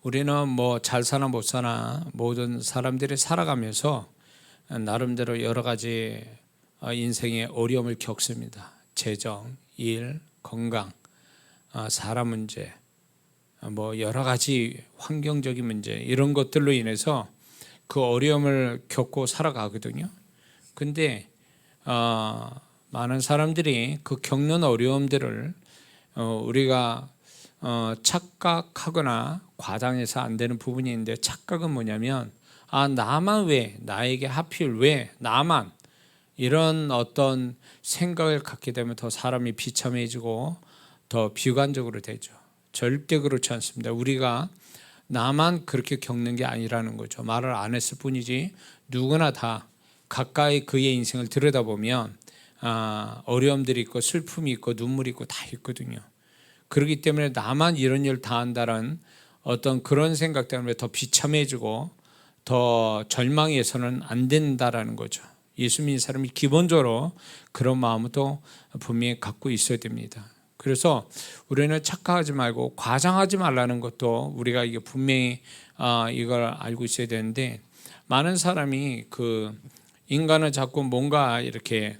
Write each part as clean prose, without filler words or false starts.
우리는 뭐 잘 사나 못 사나 모든 사람들이 살아가면서 나름대로 여러 가지 인생의 어려움을 겪습니다. 재정, 일, 건강, 사람 문제, 뭐 여러 가지 환경적인 문제 이런 것들로 인해서 그 어려움을 겪고 살아가거든요. 근데 많은 사람들이 그 겪는 어려움들을 우리가 착각하거나 과장해서 안 되는 부분이 있는데, 착각은 뭐냐면 나만 왜, 나에게 하필 왜 나만, 이런 어떤 생각을 갖게 되면 더 사람이 비참해지고 더 비관적으로 되죠. 절대 그렇지 않습니다. 우리가 나만 그렇게 겪는 게 아니라는 거죠. 말을 안 했을 뿐이지 누구나 다 가까이 그의 인생을 들여다보면 어려움들이 있고 슬픔이 있고 눈물이 있고 다 있거든요. 그렇기 때문에 나만 이런 일을 다 한다는 어떤 그런 생각 때문에 더 비참해지고 더 절망해서는 안 된다라는 거죠. 예수 믿는 사람이 기본적으로 그런 마음도 분명히 갖고 있어야 됩니다. 그래서 우리는 착각하지 말고 과장하지 말라는 것도 우리가 이게 분명히 이걸 알고 있어야 되는데, 많은 사람이 그 인간은 자꾸 뭔가 이렇게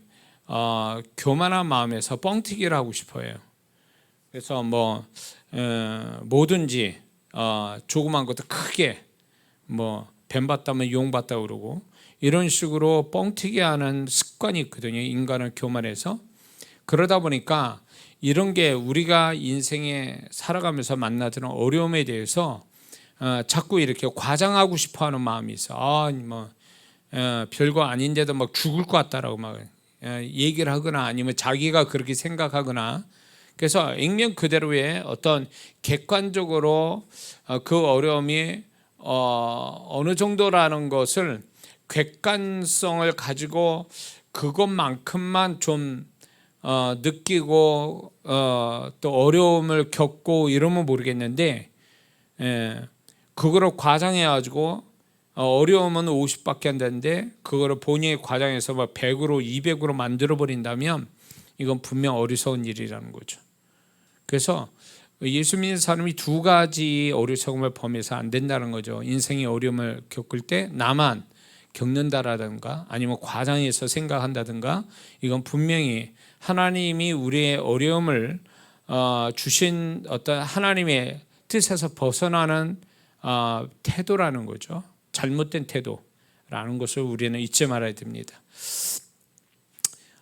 교만한 마음에서 뻥튀기를 하고 싶어요. 그래서 뭐든지 조그만 것도 크게 뱀 봤다면 용 봤다 그러고 이런 식으로 뻥튀기하는 습관이 있거든요. 인간은 교만해서. 그러다 보니까 이런 게 우리가 인생에 살아가면서 만나는 어려움에 대해서 자꾸 이렇게 과장하고 싶어하는 마음이 있어. 별거 아닌데도 막 죽을 것 같다라고 막 얘기를 하거나 아니면 자기가 그렇게 생각하거나. 그래서 액면 그대로의 어떤 객관적으로 그 어려움이 어느 정도라는 것을 객관성을 가지고 그것만큼만 좀 느끼고 또 어려움을 겪고 이러면 모르겠는데, 그거를 과장해가지고 어려움은 50밖에 안 되는데 그거를 본인이 과장해서 100으로 200으로 만들어 버린다면 이건 분명 어리석은 일이라는 거죠. 그래서 예수 믿는 사람이 두 가지 어리석음을 범해서 안 된다는 거죠. 인생의 어려움을 겪을 때 나만 겪는다라든가 아니면 과장해서 생각한다든가, 이건 분명히 하나님이 우리의 어려움을 주신 어떤 하나님의 뜻에서 벗어나는 태도라는 거죠. 잘못된 태도라는 것을 우리는 잊지 말아야 됩니다.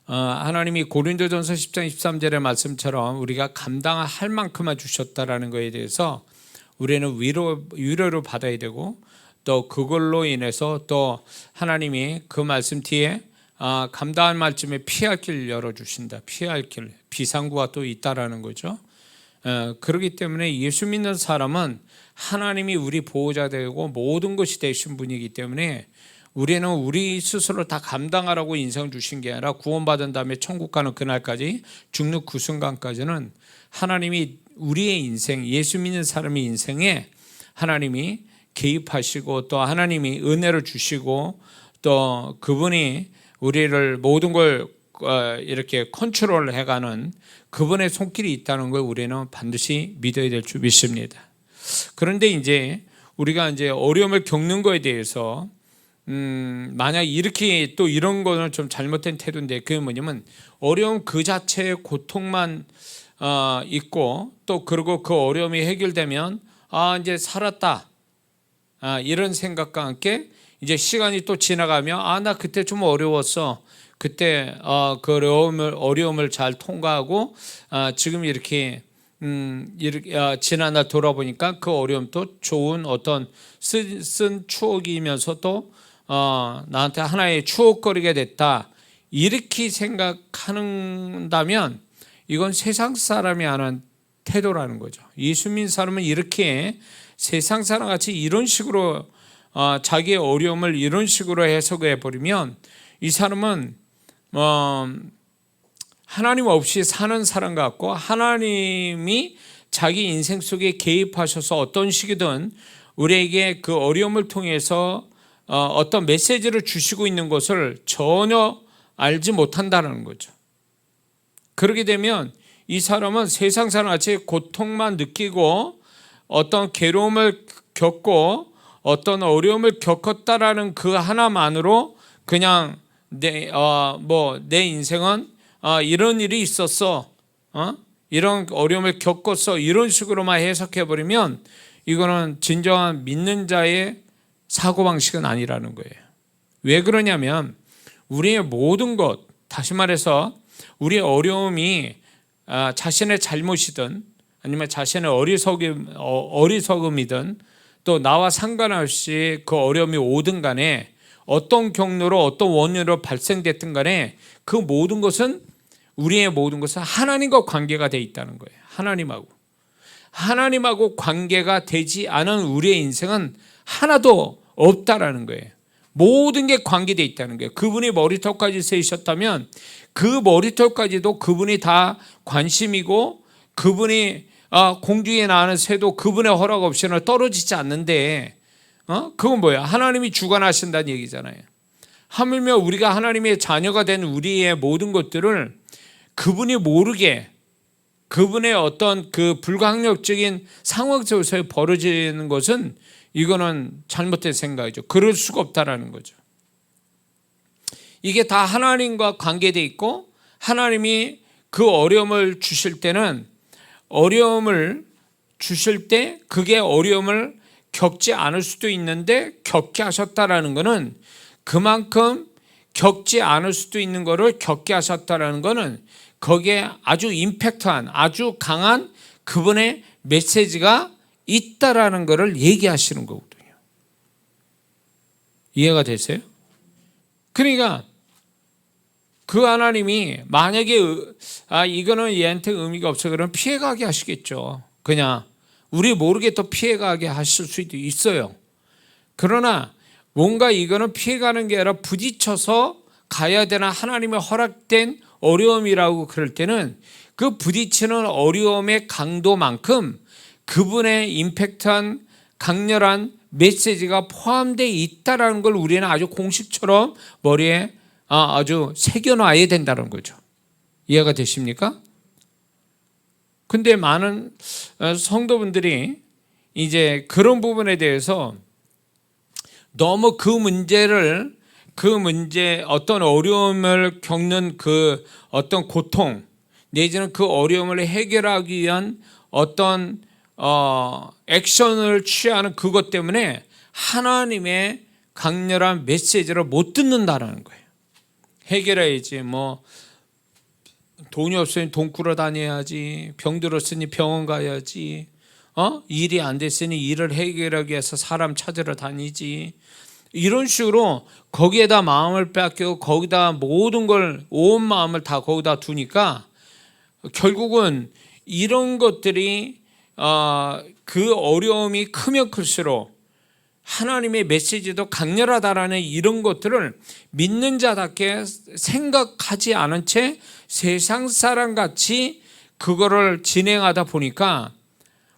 하나님이 고린도전서 10장 13절의 말씀처럼 우리가 감당할 만큼만 주셨다라는 것에 대해서 우리는 위로를 받아야 되고, 또 그걸로 인해서 또 하나님이 그 말씀 뒤에 감당할 말씀에 피할 길 열어주신다. 피할 길, 비상구가 또 있다라는 거죠. 그렇기 때문에 예수 믿는 사람은 하나님이 우리 보호자 되고 모든 것이 되신 분이기 때문에 우리는 우리 스스로 다 감당하라고 인생을 주신 게 아니라 구원받은 다음에 천국 가는 그날까지, 죽는 그 순간까지는 하나님이 우리의 인생, 예수 믿는 사람의 인생에 하나님이 개입하시고 또 하나님이 은혜를 주시고 또 그분이 우리를 모든 걸 이렇게 컨트롤 해가는 그분의 손길이 있다는 걸 우리는 반드시 믿어야 될 줄 믿습니다. 그런데 이제 우리가 이제 어려움을 겪는 거에 대해서 만약 이렇게 또 이런 거는 좀 잘못된 태도인데, 그게 뭐냐면 어려움 그 자체의 고통만 있고 또 그리고 그 어려움이 해결되면 이제 살았다, 이런 생각과 함께 이제 시간이 또 지나가면 나 그때 좀 어려웠어, 그때 그 어려움을 잘 통과하고 지금 이렇게 지난날 돌아보니까 그 어려움도 좋은 어떤 쓴 추억이면서 또 나한테 하나의 추억거리가 됐다, 이렇게 생각한다면 이건 세상 사람이 하는 태도라는 거죠. 예수 믿는 사람은 이렇게 세상 사람같이 이런 식으로 자기의 어려움을 이런 식으로 해석해 버리면 이 사람은 하나님 없이 사는 사람 같고, 하나님이 자기 인생 속에 개입하셔서 어떤 식이든 우리에게 그 어려움을 통해서 어떤 메시지를 주시고 있는 것을 전혀 알지 못한다는 거죠. 그렇게 되면 이 사람은 세상 사람같이 고통만 느끼고 어떤 괴로움을 겪고 어떤 어려움을 겪었다라는 그 하나만으로 그냥 내 인생은 이런 일이 있었어, 이런 어려움을 겪었어, 이런 식으로만 해석해 버리면 이거는 진정한 믿는 자의 사고방식은 아니라는 거예요. 왜 그러냐면 우리의 모든 것, 다시 말해서 우리의 어려움이 자신의 잘못이든 아니면 자신의 어리석음이든 또 나와 상관없이 그 어려움이 오든 간에 어떤 경로로 어떤 원인으로 발생됐든 간에 그 모든 것은 우리의 모든 것은 하나님과 관계가 돼 있다는 거예요. 하나님하고 관계가 되지 않은 우리의 인생은 하나도 없다라는 거예요. 모든 게 관계되어 있다는 거예요. 그분이 머리털까지 세우셨다면 그 머리털까지도 그분이 다 관심이고, 그분이 공중에 나는 새도 그분의 허락 없이는 떨어지지 않는데, 그건 뭐야? 하나님이 주관하신다는 얘기잖아요. 하물며 우리가 하나님의 자녀가 된 우리의 모든 것들을 그분이 모르게, 그분의 어떤 그 불가항력적인 상황 속에서 벌어지는 것은 이거는 잘못된 생각이죠. 그럴 수가 없다라는 거죠. 이게 다 하나님과 관계되어 있고, 하나님이 그 어려움을 주실 때는 어려움을 주실 때 그게 어려움을 겪지 않을 수도 있는데 겪게 하셨다라는 것은 그만큼 겪지 않을 수도 있는 것을 겪게 하셨다라는 것은 거기에 아주 임팩트한, 아주 강한 그분의 메시지가 있다라는 것을 얘기하시는 거거든요. 이해가 되세요? 그러니까 그 하나님이 만약에 이거는 얘한테 의미가 없어 그러면 피해가게 하시겠죠. 그냥 우리 모르게 또 피해가게 하실 수도 있어요. 그러나 뭔가 이거는 피해가는 게 아니라 부딪혀서 가야 되는 하나님의 허락된 어려움이라고 그럴 때는 그 부딪히는 어려움의 강도만큼 그분의 임팩트한 강렬한 메시지가 포함되어 있다는 걸 우리는 아주 공식처럼 머리에 아주 새겨놔야 된다는 거죠. 이해가 되십니까? 근데 많은 성도분들이 이제 그런 부분에 대해서 너무 그 문제 어떤 어려움을 겪는 그 어떤 고통 내지는 그 어려움을 해결하기 위한 어떤 액션을 취하는 그것 때문에 하나님의 강렬한 메시지를 못 듣는다는 거예요. 해결해야지, 돈이 없으니 돈 꾸러 다녀야지, 병 들었으니 병원 가야지, 일이 안 됐으니 일을 해결하기 위해서 사람 찾으러 다니지, 이런 식으로 거기에다 마음을 뺏기고 거기다 모든 걸, 온 마음을 다 거기다 두니까 결국은 이런 것들이 그 어려움이 크면 클수록 하나님의 메시지도 강렬하다라는 이런 것들을 믿는 자답게 생각하지 않은 채 세상 사람같이 그거를 진행하다 보니까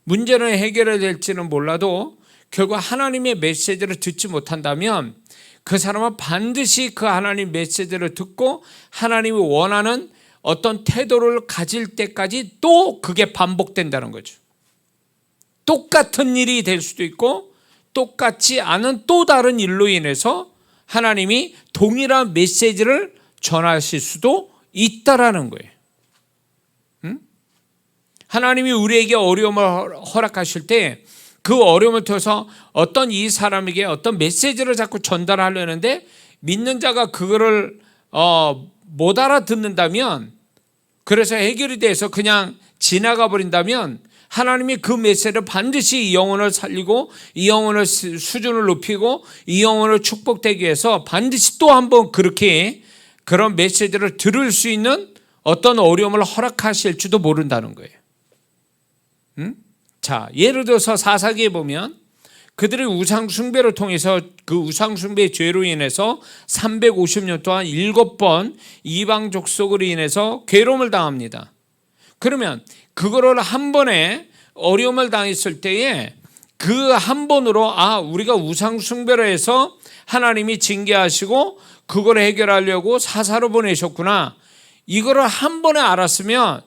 문제는 해결될지는 몰라도 결국 하나님의 메시지를 듣지 못한다면 그 사람은 반드시 그 하나님 메시지를 듣고 하나님이 원하는 어떤 태도를 가질 때까지 또 그게 반복된다는 거죠. 똑같은 일이 될 수도 있고 똑같지 않은 또 다른 일로 인해서 하나님이 동일한 메시지를 전하실 수도 있다라는 거예요. 하나님이 우리에게 어려움을 허락하실 때 그 어려움을 통해서 어떤 이 사람에게 어떤 메시지를 자꾸 전달하려는데 믿는 자가 그거를 못 알아듣는다면, 그래서 해결이 돼서 그냥 지나가 버린다면 하나님이 그 메시지를 반드시 이 영혼을 살리고 이 영혼을 수준을 높이고 이 영혼을 축복되기 위해서 반드시 또 한번 그렇게 그런 메시지를 들을 수 있는 어떤 어려움을 허락하실지도 모른다는 거예요. 자, 예를 들어서 사사기에 보면 그들이 우상 숭배를 통해서 그 우상 숭배의 죄로 인해서 350년 동안 7번 이방 족속으로 인해서 괴로움을 당합니다. 그러면 그거를 한 번에 어려움을 당했을 때에 그 한 번으로 우리가 우상 숭배를 해서 하나님이 징계하시고 그걸 해결하려고 사사로 보내셨구나, 이거를 한 번에 알았으면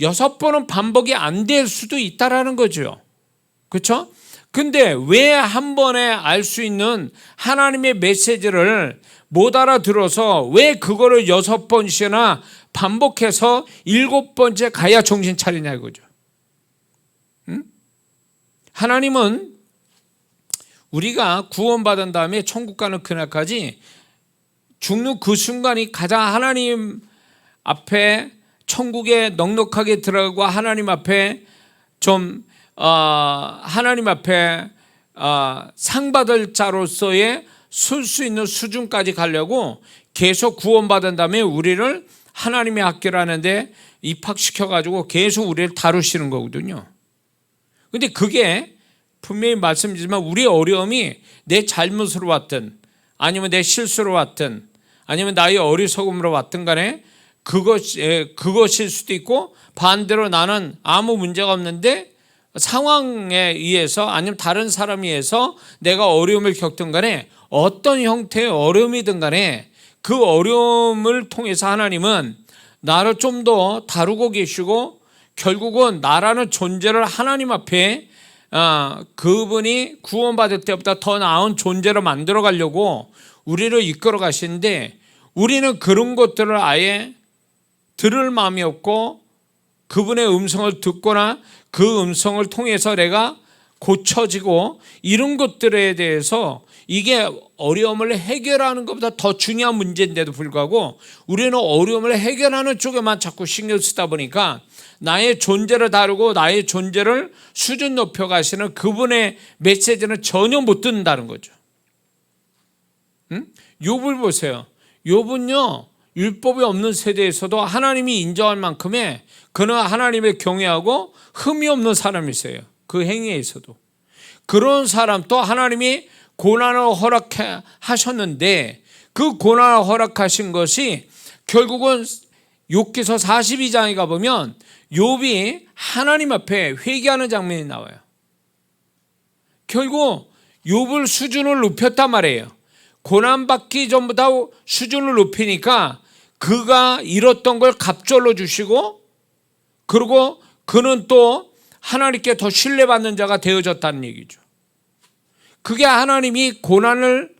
6번은 반복이 안 될 수도 있다라는 거죠. 그렇죠? 근데 왜 한 번에 알 수 있는 하나님의 메시지를 못 알아들어서 왜 그거를 6번씩이나 반복해서 7번째 가야 정신 차리냐 이거죠. 응? 하나님은 우리가 구원받은 다음에 천국 가는 그날까지 죽는 그 순간이 가장 하나님 앞에 천국에 넉넉하게 들어가고 하나님 앞에 하나님 앞에 상 받을 자로서의 설 수 있는 수준까지 가려고 계속 구원받은 다음에 우리를 하나님의 학교라는데 입학시켜가지고 계속 우리를 다루시는 거거든요. 근데 그게 분명히 말씀드리지만 우리의 어려움이 내 잘못으로 왔든 아니면 내 실수로 왔든 아니면 나의 어리석음으로 왔든 간에 그것일 수도 있고, 반대로 나는 아무 문제가 없는데 상황에 의해서 아니면 다른 사람에 의해서 내가 어려움을 겪든 간에 어떤 형태의 어려움이든 간에 그 어려움을 통해서 하나님은 나를 좀 더 다루고 계시고 결국은 나라는 존재를 하나님 앞에 그분이 구원받을 때보다 더 나은 존재로 만들어 가려고 우리를 이끌어 가시는데, 우리는 그런 것들을 아예 들을 마음이 없고 그분의 음성을 듣거나 그 음성을 통해서 내가 고쳐지고 이런 것들에 대해서 이게 어려움을 해결하는 것보다 더 중요한 문제인데도 불구하고 우리는 어려움을 해결하는 쪽에만 자꾸 신경 쓰다 보니까 나의 존재를 다루고 나의 존재를 수준 높여 가시는 그분의 메시지는 전혀 못 듣는다는 거죠. 욥을 보세요. 욥은요, 율법이 없는 세대에서도 하나님이 인정할 만큼의 그는 하나님을 경외하고 흠이 없는 사람이세요. 그 행위에서도. 그런 사람 또 하나님이 고난을 허락하셨는데 그 고난을 허락하신 것이 결국은 욥기서 42장에 가보면 욥이 하나님 앞에 회개하는 장면이 나와요. 결국 욥을 수준을 높였단 말이에요. 고난받기 전보다 수준을 높이니까 그가 잃었던 걸 갑절로 주시고, 그리고 그는 또 하나님께 더 신뢰받는 자가 되어졌다는 얘기죠. 그게 하나님이 고난을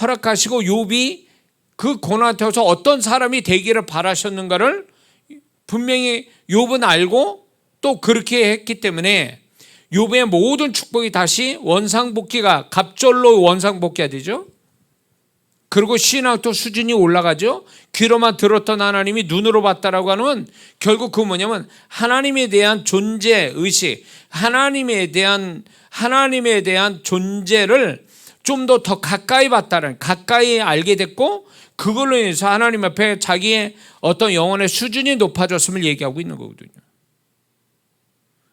허락하시고 욥이 그 고난 태워서 어떤 사람이 되기를 바라셨는가를 분명히 욥은 알고 또 그렇게 했기 때문에 욥의 모든 축복이 다시 원상복귀가 갑절로 원상복귀가 되죠. 그리고 신앙도 수준이 올라가죠. 귀로만 들었던 하나님이 눈으로 봤다라고 하는, 결국 그 뭐냐면 하나님에 대한 존재 의식, 하나님에 대한 존재를 좀 더 가까이 봤다는, 가까이 알게 됐고 그걸로 인해서 하나님 앞에 자기의 어떤 영혼의 수준이 높아졌음을 얘기하고 있는 거거든요.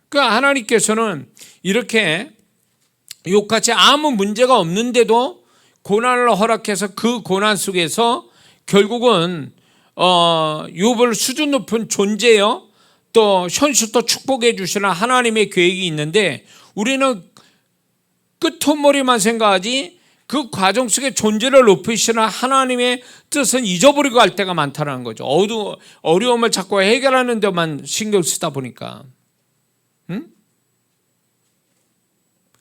그러니까 하나님께서는 이렇게 욥같이 아무 문제가 없는데도 고난을 허락해서 그 고난 속에서 결국은 욥을 수준 높은 존재요, 또 현실도 축복해 주시는 하나님의 계획이 있는데 우리는 끝머리만 생각하지 그 과정 속에 존재를 높이시는 하나님의 뜻은 잊어버리고 갈 때가 많다는 거죠. 어려움을 자꾸 해결하는 데만 신경 쓰다 보니까.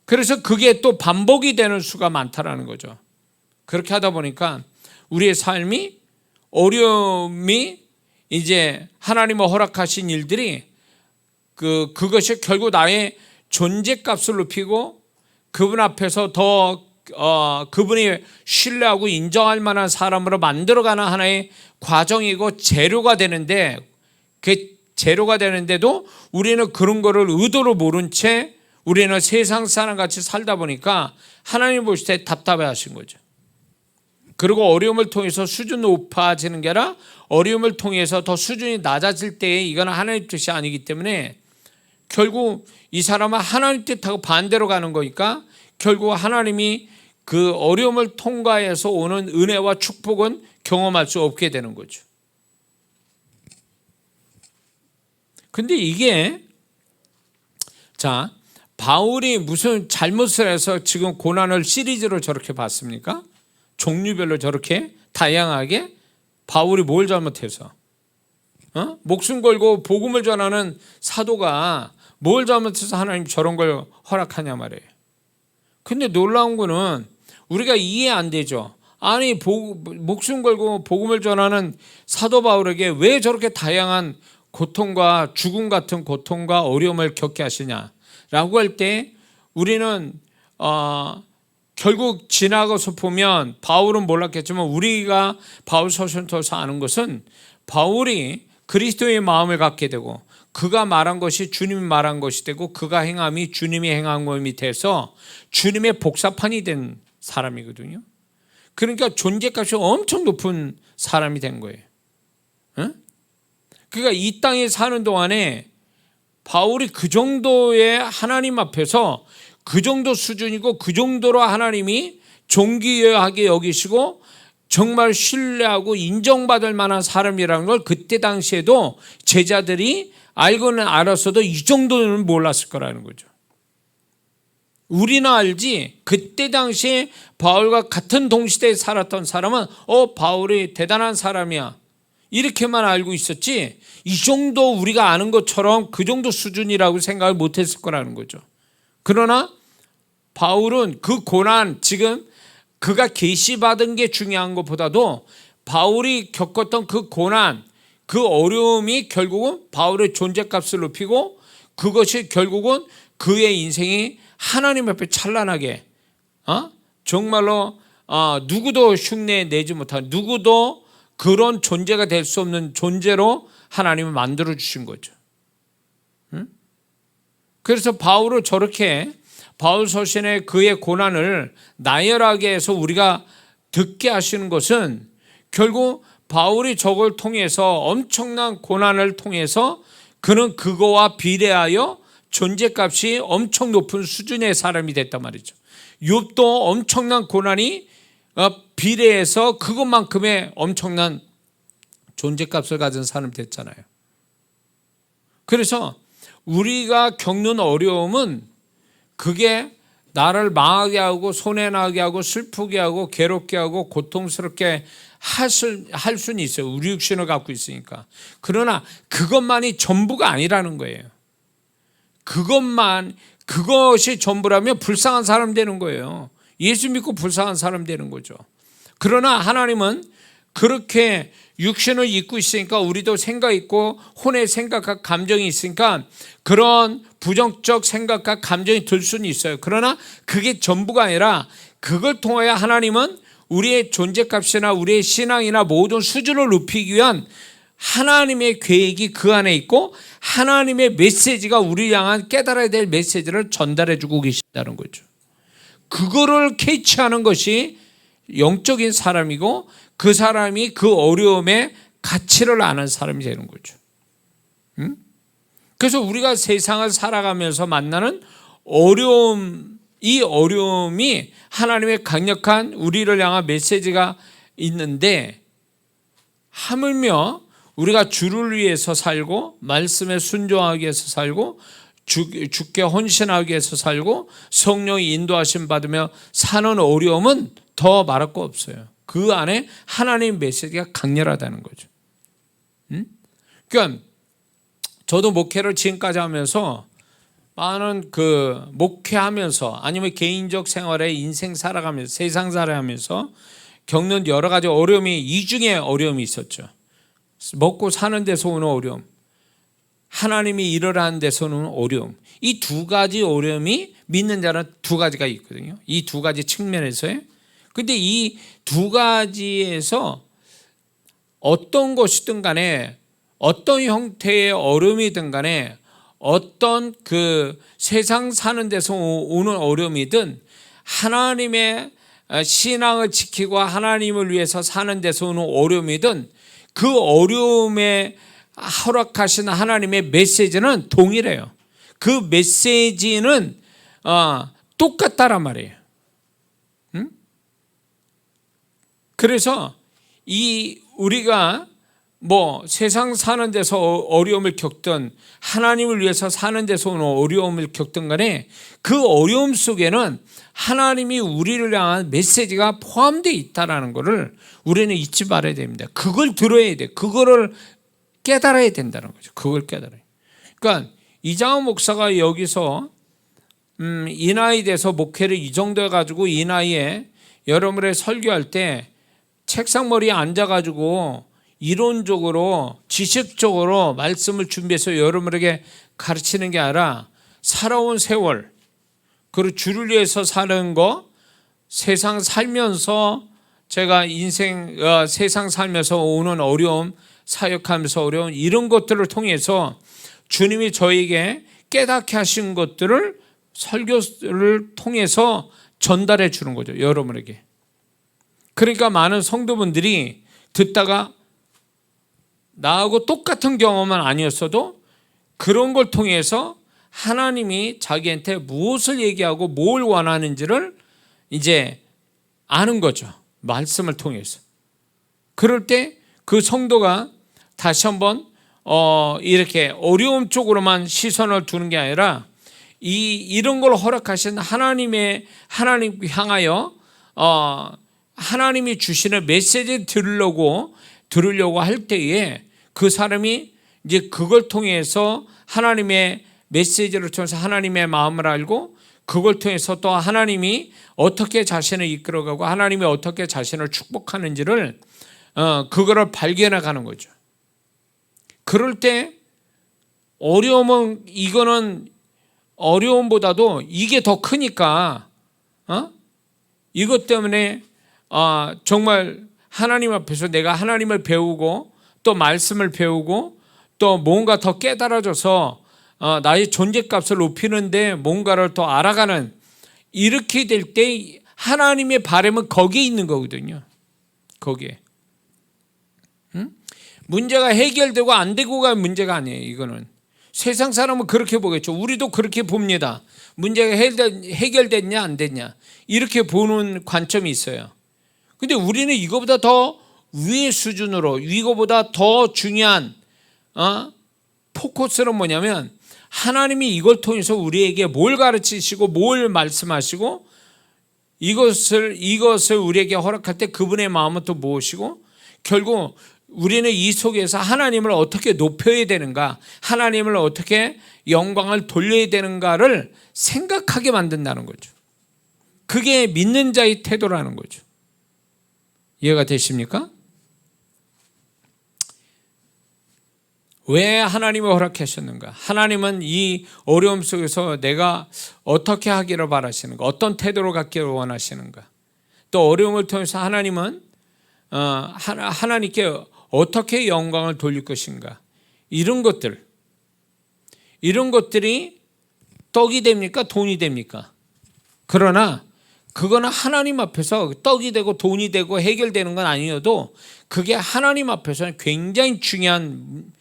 그래서 그게 또 반복이 되는 수가 많다는 거죠. 그렇게 하다 보니까 우리의 삶이, 어려움이 이제 하나님의 허락하신 일들이 그것이 결국 나의 존재값을 높이고 그분 앞에서 더 그분이 신뢰하고 인정할 만한 사람으로 만들어가는 하나의 과정이고 재료가 되는데, 그 재료가 되는데도 우리는 그런 거를 의도로 모른 채 우리는 세상 사람같이 살다 보니까 하나님 보실 때 답답해 하신 거죠. 그리고 어려움을 통해서 수준 높아지는 게 아니라 어려움을 통해서 더 수준이 낮아질 때에 이거는 하나님 뜻이 아니기 때문에 결국 이 사람은 하나님 뜻하고 반대로 가는 거니까 결국 하나님이 그 어려움을 통과해서 오는 은혜와 축복은 경험할 수 없게 되는 거죠. 근데 이게 바울이 무슨 잘못을 해서 지금 고난을 시리즈로 저렇게 봤습니까? 종류별로 저렇게 다양하게 바울이 뭘 잘못해서 목숨 걸고 복음을 전하는 사도가 뭘 잘못해서 하나님 저런 걸 허락하냐 말이에요. 근데 놀라운 거는 우리가 이해 안 되죠. 아니 목숨 걸고 복음을 전하는 사도 바울에게 왜 저렇게 다양한 고통과 죽음 같은 고통과 어려움을 겪게 하시냐라고 할 때 우리는 결국 지나가서 보면 바울은 몰랐겠지만 우리가 바울 서신을 통해서 아는 것은 바울이 그리스도의 마음을 갖게 되고 그가 말한 것이 주님이 말한 것이 되고 그가 행함이 주님이 행한 것이 돼서 주님의 복사판이 된 사람이거든요. 그러니까 존재값이 엄청 높은 사람이 된 거예요. 그러니까 이 땅에 사는 동안에 바울이 그 정도의 하나님 앞에서 그 정도 수준이고 그 정도로 하나님이 존귀하게 여기시고 정말 신뢰하고 인정받을 만한 사람이라는 걸 그때 당시에도 제자들이 알고는 알았어도 이 정도는 몰랐을 거라는 거죠. 우리는 알지 그때 당시에 바울과 같은 동시대에 살았던 사람은 바울이 대단한 사람이야 이렇게만 알고 있었지 이 정도 우리가 아는 것처럼 그 정도 수준이라고 생각을 못했을 거라는 거죠. 그러나 바울은 그 고난 지금 그가 계시받은 게 중요한 것보다도 바울이 겪었던 그 고난 그 어려움이 결국은 바울의 존재값을 높이고 그것이 결국은 그의 인생이 하나님 앞에 찬란하게 정말로 누구도 흉내 내지 못한 누구도 그런 존재가 될 수 없는 존재로 하나님을 만들어 주신 거죠. 그래서 바울을 저렇게 바울 서신의 그의 고난을 나열하게 해서 우리가 듣게 하시는 것은 결국 바울이 저걸 통해서 엄청난 고난을 통해서 그는 그거와 비례하여 존재값이 엄청 높은 수준의 사람이 됐단 말이죠. 욥도 엄청난 고난이 비례해서 그것만큼의 엄청난 존재값을 가진 사람이 됐잖아요. 그래서 우리가 겪는 어려움은 그게 나를 망하게 하고 손해나게 하고 슬프게 하고 괴롭게 하고 고통스럽게 할 수는 있어요. 우리 육신을 갖고 있으니까. 그러나 그것만이 전부가 아니라는 거예요. 그것이 전부라면 불쌍한 사람 되는 거예요. 예수 믿고 불쌍한 사람 되는 거죠. 그러나 하나님은 그렇게 육신을 입고 있으니까 우리도 생각 있고 혼의 생각과 감정이 있으니까 그런 부정적 생각과 감정이 들 수는 있어요. 그러나 그게 전부가 아니라 그걸 통하여 하나님은 우리의 존재값이나 우리의 신앙이나 모든 수준을 높이기 위한 하나님의 계획이 그 안에 있고 하나님의 메시지가 우리를 향한 깨달아야 될 메시지를 전달해 주고 계신다는 거죠. 그거를 캐치하는 것이 영적인 사람이고 그 사람이 그 어려움의 가치를 아는 사람이 되는 거죠. 그래서 우리가 세상을 살아가면서 만나는 어려움, 이 어려움이 하나님의 강력한 우리를 향한 메시지가 있는데 하물며 우리가 주를 위해서 살고 말씀에 순종하기 위해서 살고 주께 헌신하기 위해서 살고 성령의 인도하심 받으며 사는 어려움은 더 말할 거 없어요. 그 안에 하나님의 메시지가 강렬하다는 거죠. 그러니까 저도 목회를 지금까지 하면서 많은 목회하면서 아니면 개인적 생활에 인생 살아가면서 세상 살아가면서 겪는 여러 가지 어려움이 이중의 어려움이 있었죠. 먹고 사는 데서 오는 어려움, 하나님이 일을 하는 데서 오는 어려움. 이 두 가지 어려움이 믿는 자는 두 가지가 있거든요. 이 두 가지 측면에서요. 근데 이 두 가지에서 어떤 것이든 간에 어떤 형태의 어려움이든 간에 어떤 세상 사는 데서 오는 어려움이든 하나님의 신앙을 지키고 하나님을 위해서 사는 데서 오는 어려움이든 그 어려움에 허락하신 하나님의 메시지는 동일해요. 그 메시지는 똑같다란 말이에요. 그래서 우리가 세상 사는 데서 어려움을 겪든 하나님을 위해서 사는 데서 오는 어려움을 겪든 간에 그 어려움 속에는 하나님이 우리를 향한 메시지가 포함되어 있다는 것을 우리는 잊지 말아야 됩니다. 그걸 들어야 돼. 그거를 깨달아야 된다는 거죠. 그걸 깨달아요. 그러니까 이장호 목사가 여기서 이 나이 돼서 목회를 이 정도 해가지고 이 나이에 여러분의 설교할 때 책상 머리에 앉아가지고 이론적으로 지식적으로 말씀을 준비해서 여러분에게 가르치는 게 아니라 살아온 세월, 그리고 주를 위해서 사는 거, 세상 살면서 제가 세상 살면서 오는 어려움, 사역하면서 어려운 이런 것들을 통해서 주님이 저에게 깨닫게 하신 것들을 설교를 통해서 전달해 주는 거죠, 여러분에게. 그러니까 많은 성도분들이 듣다가 나하고 똑같은 경험은 아니었어도 그런 걸 통해서 하나님이 자기한테 무엇을 얘기하고 뭘 원하는지를 이제 아는 거죠, 말씀을 통해서. 그럴 때 그 성도가 다시 한번 이렇게 어려움 쪽으로만 시선을 두는 게 아니라 이런 걸 허락하신 하나님 향하여 하나님이 주시는 메시지를 들으려고 할 때에 그 사람이 이제 그걸 통해서 하나님의 메시지를 통해서 하나님의 마음을 알고 그걸 통해서 또 하나님이 어떻게 자신을 이끌어가고 하나님이 어떻게 자신을 축복하는지를 그거를 발견해 가는 거죠. 그럴 때 어려움은 이거는 어려움보다도 이게 더 크니까 이것 때문에 정말 하나님 앞에서 내가 하나님을 배우고 또 말씀을 배우고 또 뭔가 더 깨달아져서 나의 존재값을 높이는데 뭔가를 더 알아가는, 이렇게 될 때 하나님의 바람은 거기에 있는 거거든요. 거기에. 문제가 해결되고 안 되고가 문제가 아니에요. 이거는 세상 사람은 그렇게 보겠죠. 우리도 그렇게 봅니다. 문제가 해결됐냐 안 됐냐 이렇게 보는 관점이 있어요. 근데 우리는 이거보다 더 위의 수준으로, 이거보다 더 중요한 포커스는 뭐냐면 하나님이 이걸 통해서 우리에게 뭘 가르치시고 뭘 말씀하시고 이것을 우리에게 허락할 때 그분의 마음은 또 무엇이고, 결국 우리는 이 속에서 하나님을 어떻게 높여야 되는가, 하나님을 어떻게 영광을 돌려야 되는가를 생각하게 만든다는 거죠. 그게 믿는 자의 태도라는 거죠. 이해가 되십니까? 왜 하나님이 허락하셨는가? 하나님은 이 어려움 속에서 내가 어떻게 하기를 바라시는가? 어떤 태도를 갖기를 원하시는가? 또 어려움을 통해서 하나님은 하나님께 어떻게 영광을 돌릴 것인가? 이런 것들이 떡이 됩니까? 돈이 됩니까? 그러나 그거는 하나님 앞에서 떡이 되고 돈이 되고 해결되는 건 아니어도 그게 하나님 앞에서는 굉장히 중요한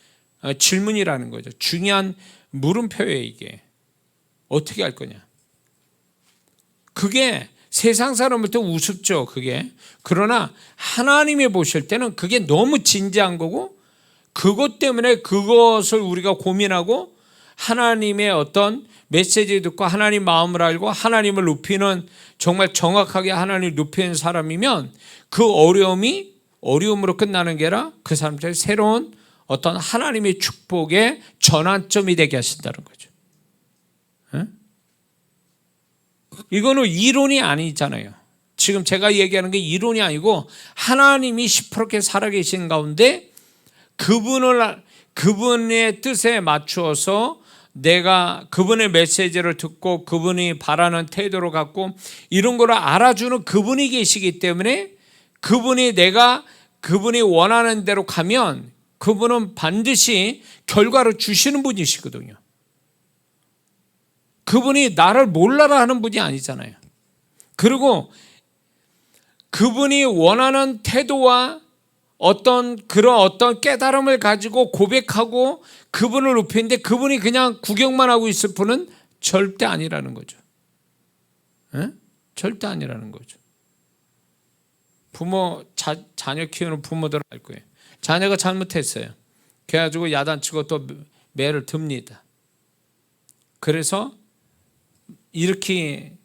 질문이라는 거죠. 중요한 물음표예요. 이게 어떻게 할 거냐. 그게 세상 사람한테 우습죠. 그게. 그러나 하나님이 보실 때는 그게 너무 진지한 거고, 그것 때문에 그것을 우리가 고민하고 하나님의 어떤 메시지 듣고 하나님 마음을 알고 하나님을 높이는, 정말 정확하게 하나님을 높이는 사람이면 그 어려움으로 끝나는 게 아니라 그 사람들의 새로운 어떤 하나님의 축복의 전환점이 되게 하신다는 거죠. 이거는 이론이 아니잖아요. 지금 제가 얘기하는 게 이론이 아니고 하나님이 시퍼렇게 살아계신 가운데 그분의 뜻에 맞추어서 내가 그분의 메시지를 듣고 그분이 바라는 태도를 갖고 이런 거를 알아주는 그분이 계시기 때문에 그분이 원하는 대로 가면 그분은 반드시 결과를 주시는 분이시거든요. 그분이 나를 몰라라 하는 분이 아니잖아요. 그리고 그분이 원하는 태도와 어떤 깨달음을 가지고 고백하고 그분을 높이는데 그분이 그냥 구경만 하고 있을 분은 절대 아니라는 거죠. 절대 아니라는 거죠. 자녀 키우는 부모들은 알 거예요. 자녀가 잘못했어요. 그래가지고 야단치고 또 매를 듭니다. 그래서 이렇게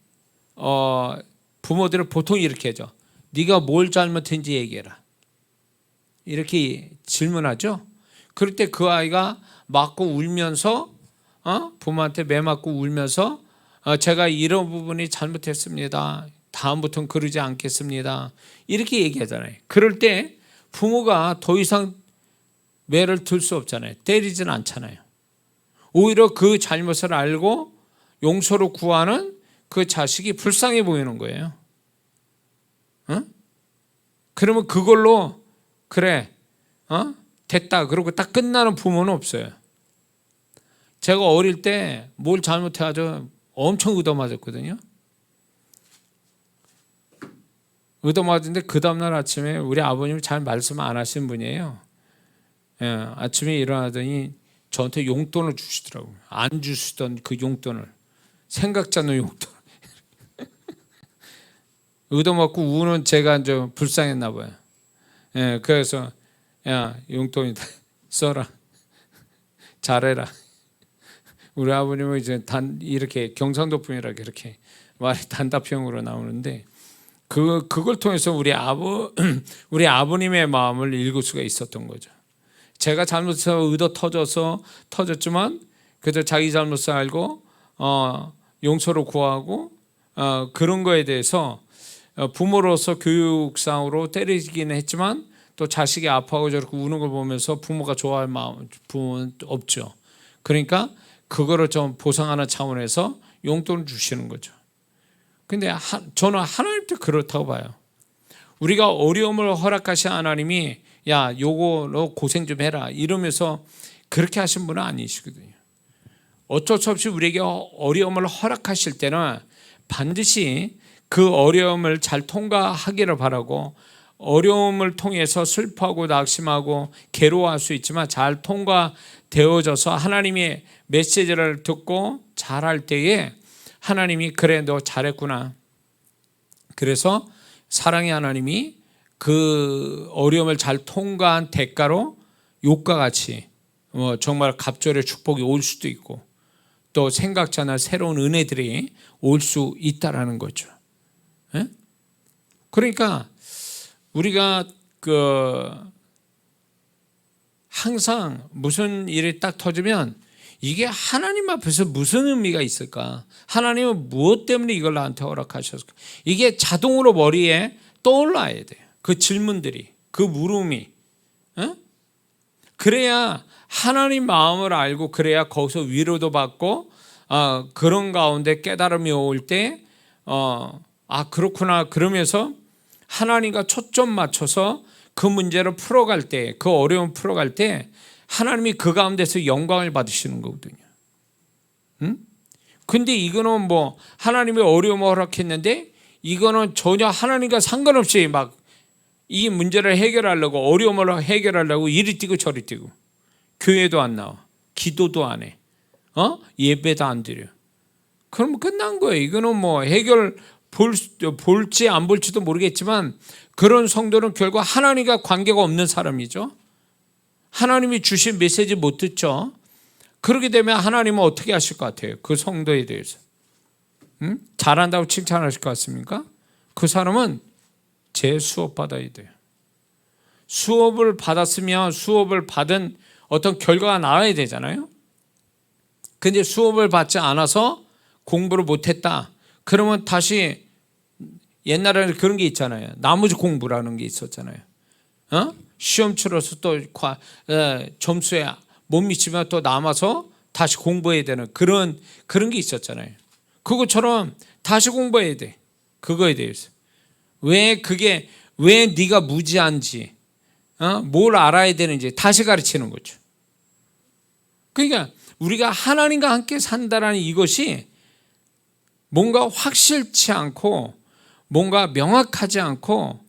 부모들은 보통 이렇게 하죠. 네가 뭘 잘못했는지 얘기해라. 이렇게 질문하죠. 그럴 때 그 아이가 맞고 울면서 부모한테 매 맞고 울면서 제가 이런 부분이 잘못했습니다. 다음부터는 그러지 않겠습니다. 이렇게 얘기하잖아요. 그럴 때 부모가 더 이상 매를 들 수 없잖아요. 때리진 않잖아요. 오히려 그 잘못을 알고 용서를 구하는 그 자식이 불쌍해 보이는 거예요. 그러면 그걸로 그래 됐다 그러고 딱 끝나는 부모는 없어요. 제가 어릴 때 뭘 잘못해가지고 엄청 얻어맞았거든요. 얻어맞은데 그 다음날 아침에 우리 아버님이 잘 말씀 안 하신 분이에요. 예, 아침에 일어나더니 저한테 용돈을 주시더라고요. 안 주시던 그 용돈을, 생각지 않는 용돈. 얻어맞고 우는 제가 좀 불쌍했나 봐요. 예, 그래서 야 용돈이다 써라, 잘해라. 우리 아버님은 이제 이렇게 경상도 분이라 이렇게 말이 단답형으로 나오는데 그걸 통해서 우리 아버님의 마음을 읽을 수가 있었던 거죠. 제가 잘못해서 의도 터졌지만 그래도 자기 잘못을 알고 용서를 구하고 그런 거에 대해서 부모로서 교육상으로 때리기는 했지만 또 자식이 아파하고 저렇게 우는 걸 보면서 부모가 좋아할 부모는 없죠. 그러니까 그거를 좀 보상하는 차원에서 용돈을 주시는 거죠. 근데 저는 하나님도 그렇다고 봐요. 우리가 어려움을 허락하신 하나님이 야 요거 너 고생 좀 해라 이러면서 그렇게 하신 분은 아니시거든요. 어쩔 수 없이 우리에게 어려움을 허락하실 때는 반드시 그 어려움을 잘 통과하기를 바라고, 어려움을 통해서 슬퍼하고 낙심하고 괴로워할 수 있지만 잘 통과되어져서 하나님의 메시지를 듣고 잘할 때에 하나님이 그래 너 잘했구나, 그래서 사랑의 하나님이 그 어려움을 잘 통과한 대가로 욕과 같이 정말 갑절의 축복이 올 수도 있고 또 생각지 않은 새로운 은혜들이 올 수 있다라는 거죠. 예? 그러니까 우리가 항상 무슨 일이 딱 터지면 이게 하나님 앞에서 무슨 의미가 있을까? 하나님은 무엇 때문에 이걸 나한테 허락하셨을까? 이게 자동으로 머리에 떠올라야 돼요. 그 질문들이, 그 물음이. 그래야 하나님 마음을 알고, 그래야 거기서 위로도 받고 그런 가운데 깨달음이 올 때 그렇구나 그러면서 하나님과 초점 맞춰서 그 문제를 풀어갈 때, 그 어려움 풀어갈 때 하나님이 그 가운데서 영광을 받으시는 거거든요. 근데 이거는 뭐 하나님이 어려움을 허락했는데 이거는 전혀 하나님과 상관없이 막 이 문제를 해결하려고, 어려움을 해결하려고 이리 뛰고 저리 뛰고, 교회도 안 나와, 기도도 안 해, 예배도 안 드려. 그러면 끝난 거예요. 이거는 뭐 해결 볼지 안 볼지도 모르겠지만 그런 성도는 결국 하나님과 관계가 없는 사람이죠. 하나님이 주신 메시지 못 듣죠. 그렇게 되면 하나님은 어떻게 하실 것 같아요? 그 성도에 대해서 잘한다고 칭찬하실 것 같습니까? 그 사람은 재수업 받아야 돼요. 수업을 받았으면 수업을 받은 어떤 결과가 나와야 되잖아요. 근데 수업을 받지 않아서 공부를 못했다 그러면 다시, 옛날에는 그런 게 있잖아요. 나머지 공부라는 게 있었잖아요. 시험 치러서 또 점수에 못 미치면 또 남아서 다시 공부해야 되는 그런 게 있었잖아요. 그것처럼 다시 공부해야 돼. 그거에 대해서 왜 네가 무지한지, 뭘 알아야 되는지 다시 가르치는 거죠. 그러니까 우리가 하나님과 함께 산다라는 이것이 뭔가 확실치 않고 뭔가 명확하지 않고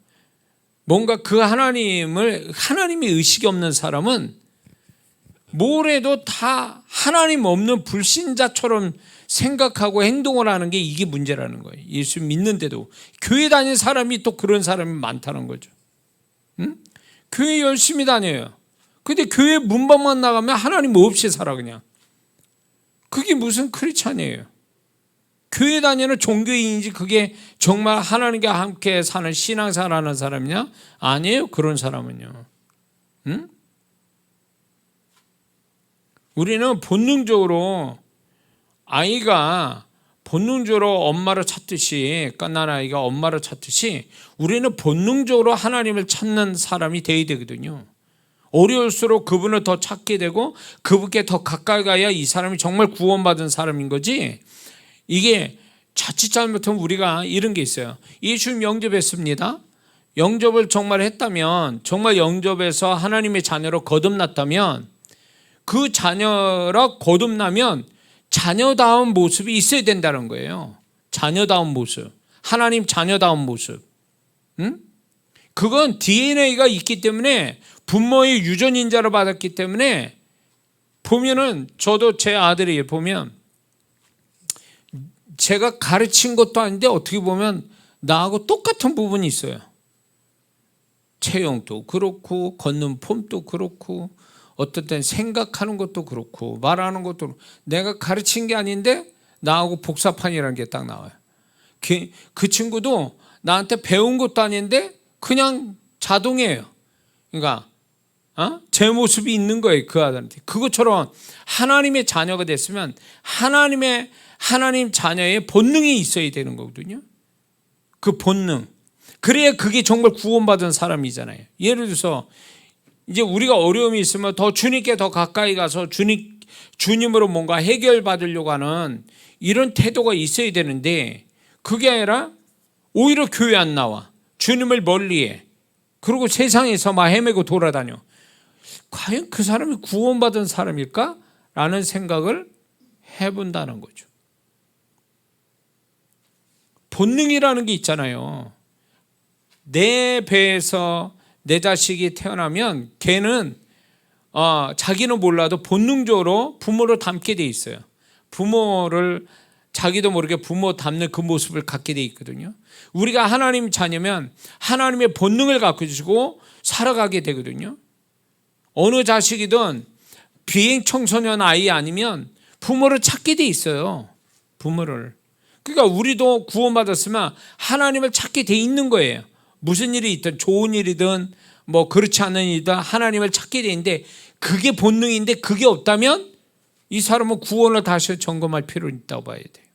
뭔가 그 하나님이 의식이 없는 사람은 뭘 해도 다 하나님 없는 불신자처럼 생각하고 행동을 하는 게 이게 문제라는 거예요. 예수 믿는데도 교회 다니는 사람이 또 그런 사람이 많다는 거죠. 교회 열심히 다녀요. 근데 교회 문밖만 나가면 하나님 없이 살아 그냥. 그게 무슨 크리스찬이에요? 교회 다니는 종교인이지 그게 정말 하나님과 함께 사는 신앙생활하는 사람이냐? 아니에요. 그런 사람은요. 우리는 본능적으로 아이가 본능적으로 엄마를 찾듯이, 갓난아이가 엄마를 찾듯이 우리는 본능적으로 하나님을 찾는 사람이 되어야 되거든요. 어려울수록 그분을 더 찾게 되고 그분께 더 가까이 가야 이 사람이 정말 구원받은 사람인 거지. 이게 자칫 잘못하면 우리가 이런 게 있어요. 예수님 영접했습니다. 영접을 정말 했다면, 정말 영접해서 하나님의 자녀로 거듭났다면, 그 자녀라 거듭나면 자녀다운 모습이 있어야 된다는 거예요. 자녀다운 모습, 하나님 자녀다운 모습. 그건 DNA가 있기 때문에, 부모의 유전인자를 받았기 때문에, 보면은 저도 제 아들이 보면 제가 가르친 것도 아닌데 어떻게 보면 나하고 똑같은 부분이 있어요. 체형도 그렇고, 걷는 폼도 그렇고, 어떤 땐 생각하는 것도 그렇고, 말하는 것도 그렇고, 내가 가르친 게 아닌데 나하고 복사판이라는 게 딱 나와요. 그 친구도 나한테 배운 것도 아닌데 그냥 자동이에요. 그러니까 제 모습이 있는 거예요, 그 아들한테. 그것처럼 하나님의 자녀가 됐으면 하나님 자녀의 본능이 있어야 되는 거거든요. 그 본능. 그래야 그게 정말 구원받은 사람이잖아요. 예를 들어서 이제 우리가 어려움이 있으면 더 주님께 더 가까이 가서 주님으로 뭔가 해결받으려고 하는 이런 태도가 있어야 되는데, 그게 아니라 오히려 교회 안 나와, 주님을 멀리해, 그리고 세상에서 막 헤매고 돌아다녀. 과연 그 사람이 구원받은 사람일까? 라는 생각을 해본다는 거죠. 본능이라는 게 있잖아요. 내 배에서 내 자식이 태어나면 걔는 자기는 몰라도 본능적으로 부모를 닮게 돼 있어요. 부모를 자기도 모르게 부모 닮는 그 모습을 갖게 돼 있거든요. 우리가 하나님 자녀면 하나님의 본능을 갖고 주시고 살아가게 되거든요. 어느 자식이든 비행 청소년 아이 아니면 부모를 찾게 돼 있어요. 부모를. 그러니까 우리도 구원받았으면 하나님을 찾게 돼 있는 거예요. 무슨 일이 있든, 좋은 일이든 뭐 그렇지 않은 일이든 하나님을 찾게 돼 있는데, 그게 본능인데 그게 없다면 이 사람은 구원을 다시 점검할 필요가 있다고 봐야 돼요.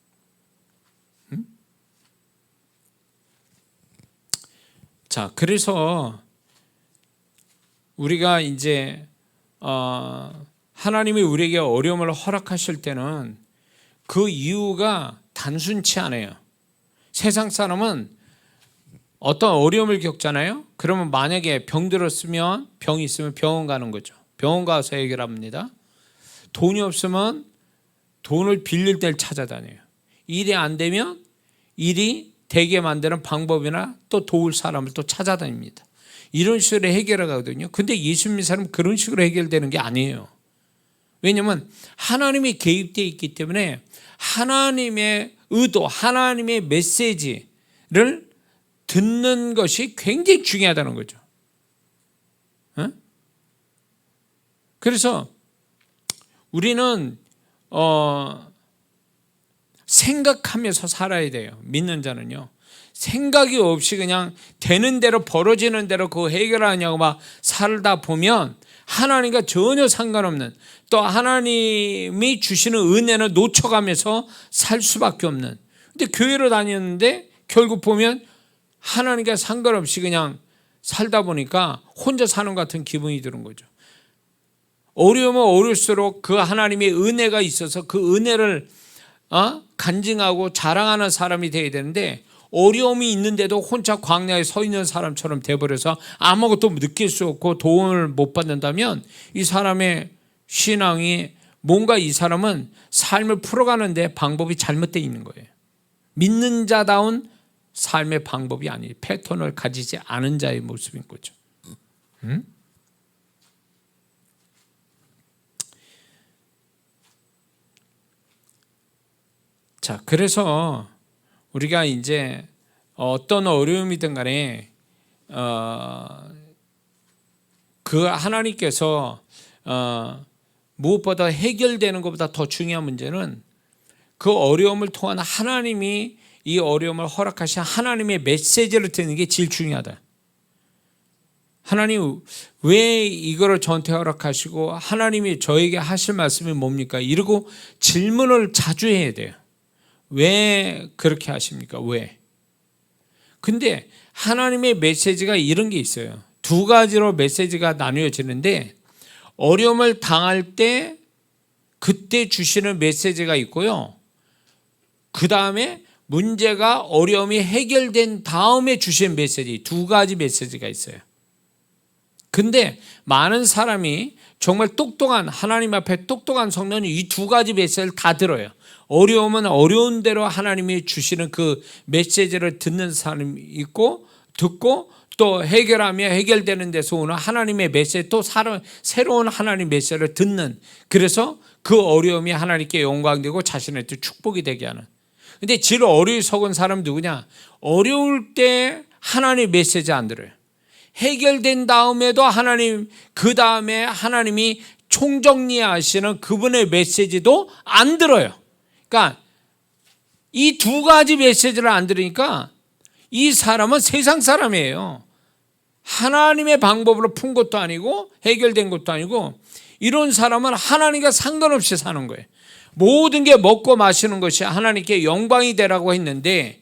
자, 그래서 우리가 이제 하나님이 우리에게 어려움을 허락하실 때는 그 이유가 단순치 않아요. 세상 사람은 어떤 어려움을 겪잖아요. 그러면 만약에 병 들었으면, 병이 있으면 병원 가는 거죠. 병원 가서 해결합니다. 돈이 없으면 돈을 빌릴 때를 찾아다녀요. 일이 안 되면 일이 되게 만드는 방법이나 또 도울 사람을 또 찾아다닙니다. 이런 식으로 해결하거든요. 근데 예수 믿는 사람은 그런 식으로 해결되는 게 아니에요. 왜냐하면 하나님이 개입되어 있기 때문에 하나님의 의도, 하나님의 메시지를 듣는 것이 굉장히 중요하다는 거죠. 그래서 우리는 생각하면서 살아야 돼요. 믿는 자는요. 생각이 없이 그냥 되는 대로, 벌어지는 대로 그거 해결하냐고 막 살다 보면 하나님과 전혀 상관없는, 또 하나님이 주시는 은혜는 놓쳐가면서 살 수밖에 없는. 근데 교회로 다녔는데 결국 보면 하나님과 상관없이 그냥 살다 보니까 혼자 사는 것 같은 기분이 드는 거죠. 어려우면 어릴수록 그 하나님의 은혜가 있어서 그 은혜를 간증하고 자랑하는 사람이 되어야 되는데, 어려움이 있는데도 혼자 광야에 서 있는 사람처럼 돼버려서 아무것도 느낄 수 없고 도움을 못 받는다면 이 사람의 신앙이 뭔가, 이 사람은 삶을 풀어가는데 방법이 잘못되어 있는 거예요. 믿는 자다운 삶의 방법이 아니, 패턴을 가지지 않은 자의 모습인 거죠. 자, 그래서 우리가 이제 어떤 어려움이든 간에 그 하나님께서 무엇보다 해결되는 것보다 더 중요한 문제는 그 어려움을 통한 하나님이 이 어려움을 허락하신 하나님의 메시지를 듣는 게 제일 중요하다. 하나님 왜 이거를 저한테 허락하시고 하나님이 저에게 하실 말씀이 뭡니까? 이러고 질문을 자주 해야 돼요. 왜 그렇게 하십니까? 왜? 근데 하나님의 메시지가 이런 게 있어요. 두 가지로 메시지가 나뉘어지는데, 어려움을 당할 때 그때 주시는 메시지가 있고요. 그 다음에 문제가 어려움이 해결된 다음에 주신 메시지, 두 가지 메시지가 있어요. 근데 많은 사람이 정말 똑똑한, 하나님 앞에 똑똑한 성도는 이 두 가지 메시지를 다 들어요. 어려움은 어려운 대로 하나님이 주시는 그 메시지를 듣는 사람이 있고, 듣고 또 해결하며 해결되는 데서 오는 하나님의 메시지, 또 새로운 하나님 메시지를 듣는, 그래서 그 어려움이 하나님께 영광되고 자신한테 축복이 되게 하는. 근데 제일 어리석은 사람은 누구냐? 어려울 때 하나님 메시지 안 들어요. 해결된 다음에도 하나님, 그 다음에 하나님이 총정리하시는 그분의 메시지도 안 들어요. 그러니까 이 두 가지 메시지를 안 들으니까 이 사람은 세상 사람이에요. 하나님의 방법으로 푼 것도 아니고 해결된 것도 아니고, 이런 사람은 하나님과 상관없이 사는 거예요. 모든 게 먹고 마시는 것이 하나님께 영광이 되라고 했는데,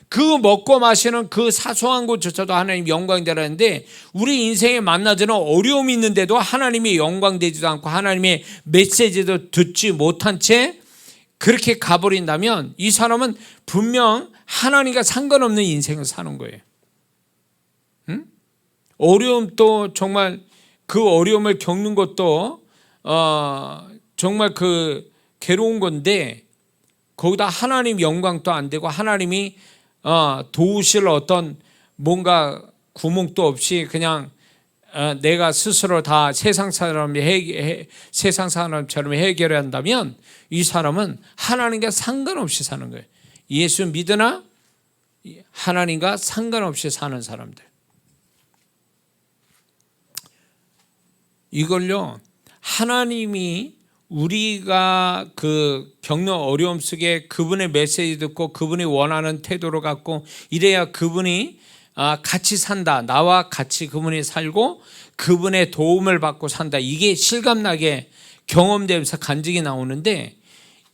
그 먹고 마시는 그 사소한 것조차도 하나님 영광이 되라는데, 우리 인생에 만나지는 어려움이 있는데도 하나님이 영광되지도 않고 하나님의 메시지도 듣지 못한 채 그렇게 가버린다면, 이 사람은 분명 하나님과 상관없는 인생을 사는 거예요. 어려움도 정말 그 어려움을 겪는 것도 정말 그 괴로운 건데, 거기다 하나님 영광도 안 되고 하나님이 도우실 어떤 뭔가 구멍도 없이 그냥 내가 스스로 다 세상 사람처럼 해결해야 한다면, 이 사람은 하나님과 상관없이 사는 거예요. 예수 믿으나 하나님과 상관없이 사는 사람들. 이걸요, 하나님이 우리가 그 겪는 어려움 속에 그분의 메시지 듣고 그분이 원하는 태도로 갖고 이래야 그분이 같이 산다, 나와 같이 그분이 살고 그분의 도움을 받고 산다, 이게 실감나게 경험되면서 간증이 나오는데,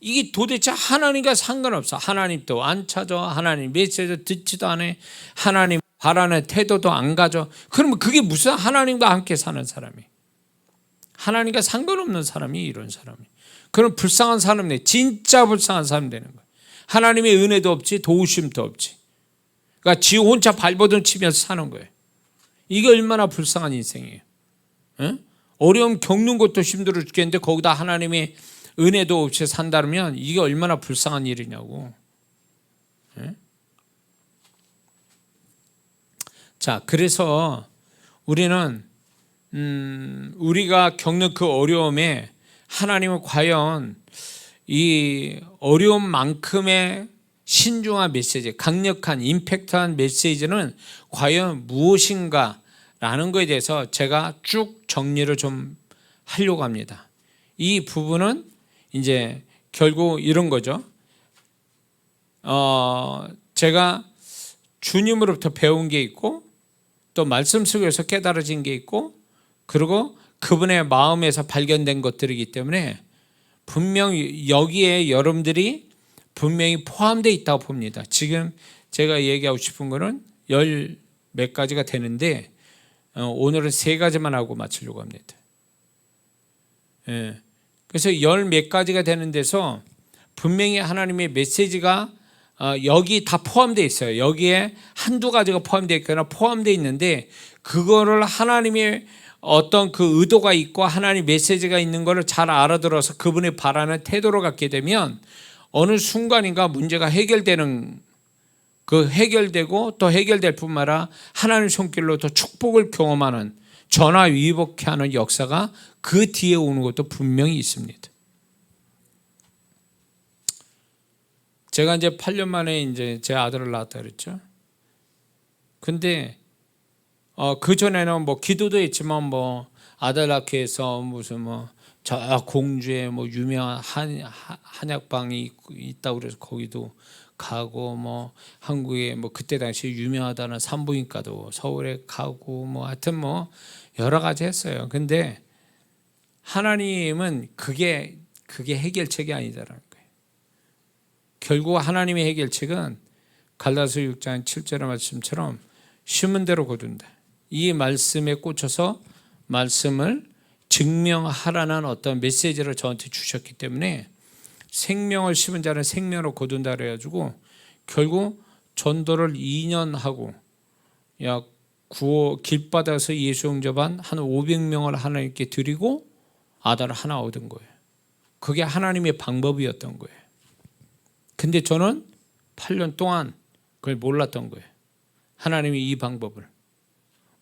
이게 도대체 하나님과 상관없어. 하나님도 안 찾아, 하나님 메시지 듣지도 않아, 하나님 바라는 태도도 안 가져. 그러면 그게 무슨 하나님과 함께 사는 사람이, 하나님과 상관없는 사람이 이런 사람이. 그럼 불쌍한 사람이네. 진짜 불쌍한 사람 되는 거예요. 하나님의 은혜도 없지, 도우심도 없지. 그러니까 지 혼자 발버둥 치면서 사는 거예요. 이게 얼마나 불쌍한 인생이에요. 에? 어려움 겪는 것도 힘들어 죽겠는데 거기다 하나님의 은혜도 없이 산다면 이게 얼마나 불쌍한 일이냐고. 에? 자, 그래서 우리는 우리가 겪는 그 어려움에 하나님은 과연 이 어려움만큼의 신중한 메시지, 강력한 임팩트한 메시지는 과연 무엇인가 라는 것에 대해서 제가 쭉 정리를 좀 하려고 합니다. 이 부분은 이제 결국 이런 거죠. 제가 주님으로부터 배운 게 있고, 또 말씀 속에서 깨달아진 게 있고, 그리고 그분의 마음에서 발견된 것들이기 때문에 분명히 여기에 여러분들이 분명히 포함되어 있다고 봅니다. 지금 제가 얘기하고 싶은 거는 열 몇 가지가 되는데 오늘은 세 가지만 하고 마치려고 합니다. 그래서 열 몇 가지가 되는 데서 분명히 하나님의 메시지가 여기 다 포함되어 있어요. 여기에 한두 가지가 포함되어 있거나 포함되어 있는데, 그거를 하나님의 어떤 그 의도가 있고 하나님 메시지가 있는 것을 잘 알아들어서 그분이 바라는 태도로 갖게 되면 어느 순간인가 문제가 해결되는, 그 해결되고 또 해결될 뿐만 아니라 하나님 손길로 더 축복을 경험하는, 전화위복하는 역사가 그 뒤에 오는 것도 분명히 있습니다. 제가 이제 8년 만에 이제 제 아들을 낳았다 그랬죠. 근데 그 전에는 뭐 기도도 했지만 뭐 아들 낳기 위해서 무슨 뭐 저 공주에 뭐 유명한 한약방이 있다고 그래서 거기도 가고, 뭐 한국에 뭐 그때 당시 유명하다는 산부인과도 서울에 가고, 뭐 하여튼 뭐 여러 가지 했어요. 근데 하나님은 그게 해결책이 아니다라는 거예요. 결국 하나님의 해결책은 갈라서 6장 7절의 말씀처럼 심은 대로 거둔다. 이 말씀에 꽂혀서 말씀을 증명하라는 어떤 메시지를 저한테 주셨기 때문에 생명을 심은 자는 생명으로 거둔다 그래가지고 결국 전도를 2년 하고 약 길바닥에서 예수 영접한 한 500명을 하나님께 드리고 아들을 하나 얻은 거예요. 그게 하나님의 방법이었던 거예요. 근데 저는 8년 동안 그걸 몰랐던 거예요. 하나님이 이 방법을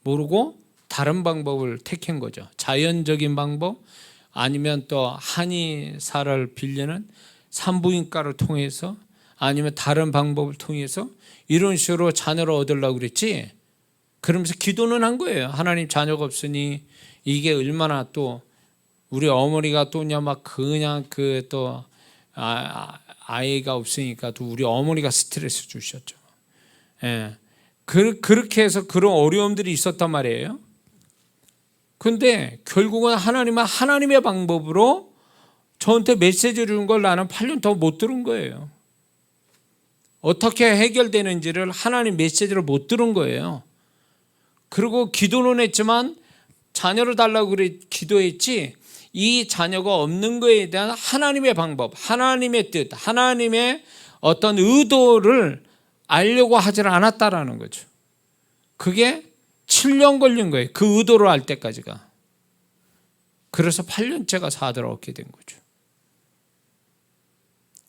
모르고 다른 방법을 택한 거죠. 자연적인 방법 아니면 또 한의사를 빌리는 산부인과를 통해서 아니면 다른 방법을 통해서 이런 식으로 자녀를 얻으려고 그랬지. 그러면서 기도는 한 거예요. 하나님 자녀가 없으니 이게 얼마나 또 우리 어머니가 또 그냥 막 그냥 그 또 아이가 없으니까 또 우리 어머니가 스트레스 주셨죠. 예. 그렇게 해서 그런 어려움들이 있었단 말이에요. 근데 결국은 하나님은 하나님의 방법으로 저한테 메시지를 준 걸 나는 8년 동안 못 들은 거예요. 어떻게 해결되는지를 하나님 메시지를 못 들은 거예요. 그리고 기도는 했지만 자녀를 달라고 기도했지 이 자녀가 없는 거에 대한 하나님의 방법, 하나님의 뜻, 하나님의 어떤 의도를 알려고 하지 않았다라는 거죠. 그게 7년 걸린 거예요. 그 의도를 알 때까지가. 그래서 8년째가 사들어 얻게 된 거죠.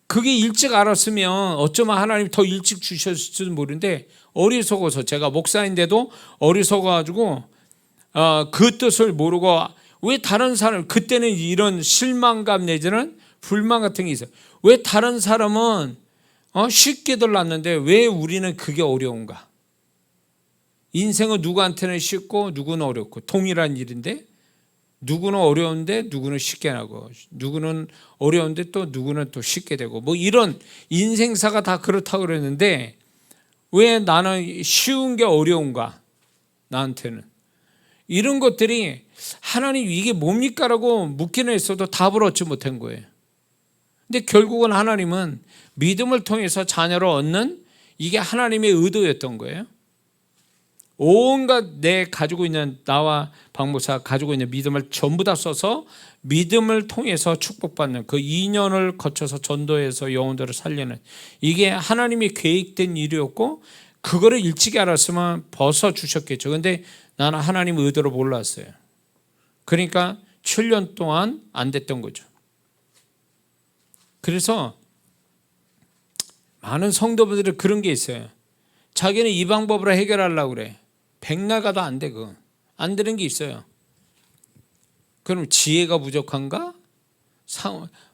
그게 일찍 알았으면 어쩌면 하나님 더 일찍 주셨을지도 모르는데 어리석어서 제가 목사인데도 어리석어가지고 그 뜻을 모르고 왜 다른 사람 그때는 이런 실망감 내지는 불만 같은 게 있어요. 왜 다른 사람은 쉽게들 낳는데 왜 우리는 그게 어려운가? 인생은 누구한테는 쉽고 누구는 어렵고 동일한 일인데 누구는 어려운데 누구는 쉽게 나고 누구는 어려운데 또 누구는 또 쉽게 되고 뭐 이런 인생사가 다 그렇다고 그랬는데 왜 나는 쉬운 게 어려운가? 나한테는 이런 것들이 하나님 이게 뭡니까? 라고 묻기는 했어도 답을 얻지 못한 거예요. 근데 결국은 하나님은 믿음을 통해서 자녀를 얻는 이게 하나님의 의도였던 거예요. 온갖 내 가지고 있는 나와 박목사 가지고 있는 믿음을 전부 다 써서 믿음을 통해서 축복받는 그 2년을 거쳐서 전도해서 영혼들을 살리는 이게 하나님이 계획된 일이었고 그거를 일찍 알았으면 벗어 주셨겠죠. 근데 나는 하나님 의도를 몰랐어요. 그러니까 7년 동안 안 됐던 거죠. 그래서 많은 성도분들이 그런 게 있어요. 자기는 이 방법으로 해결하려고 그래. 백날 가도 안 돼. 그거 안 되는 게 있어요. 그럼 지혜가 부족한가?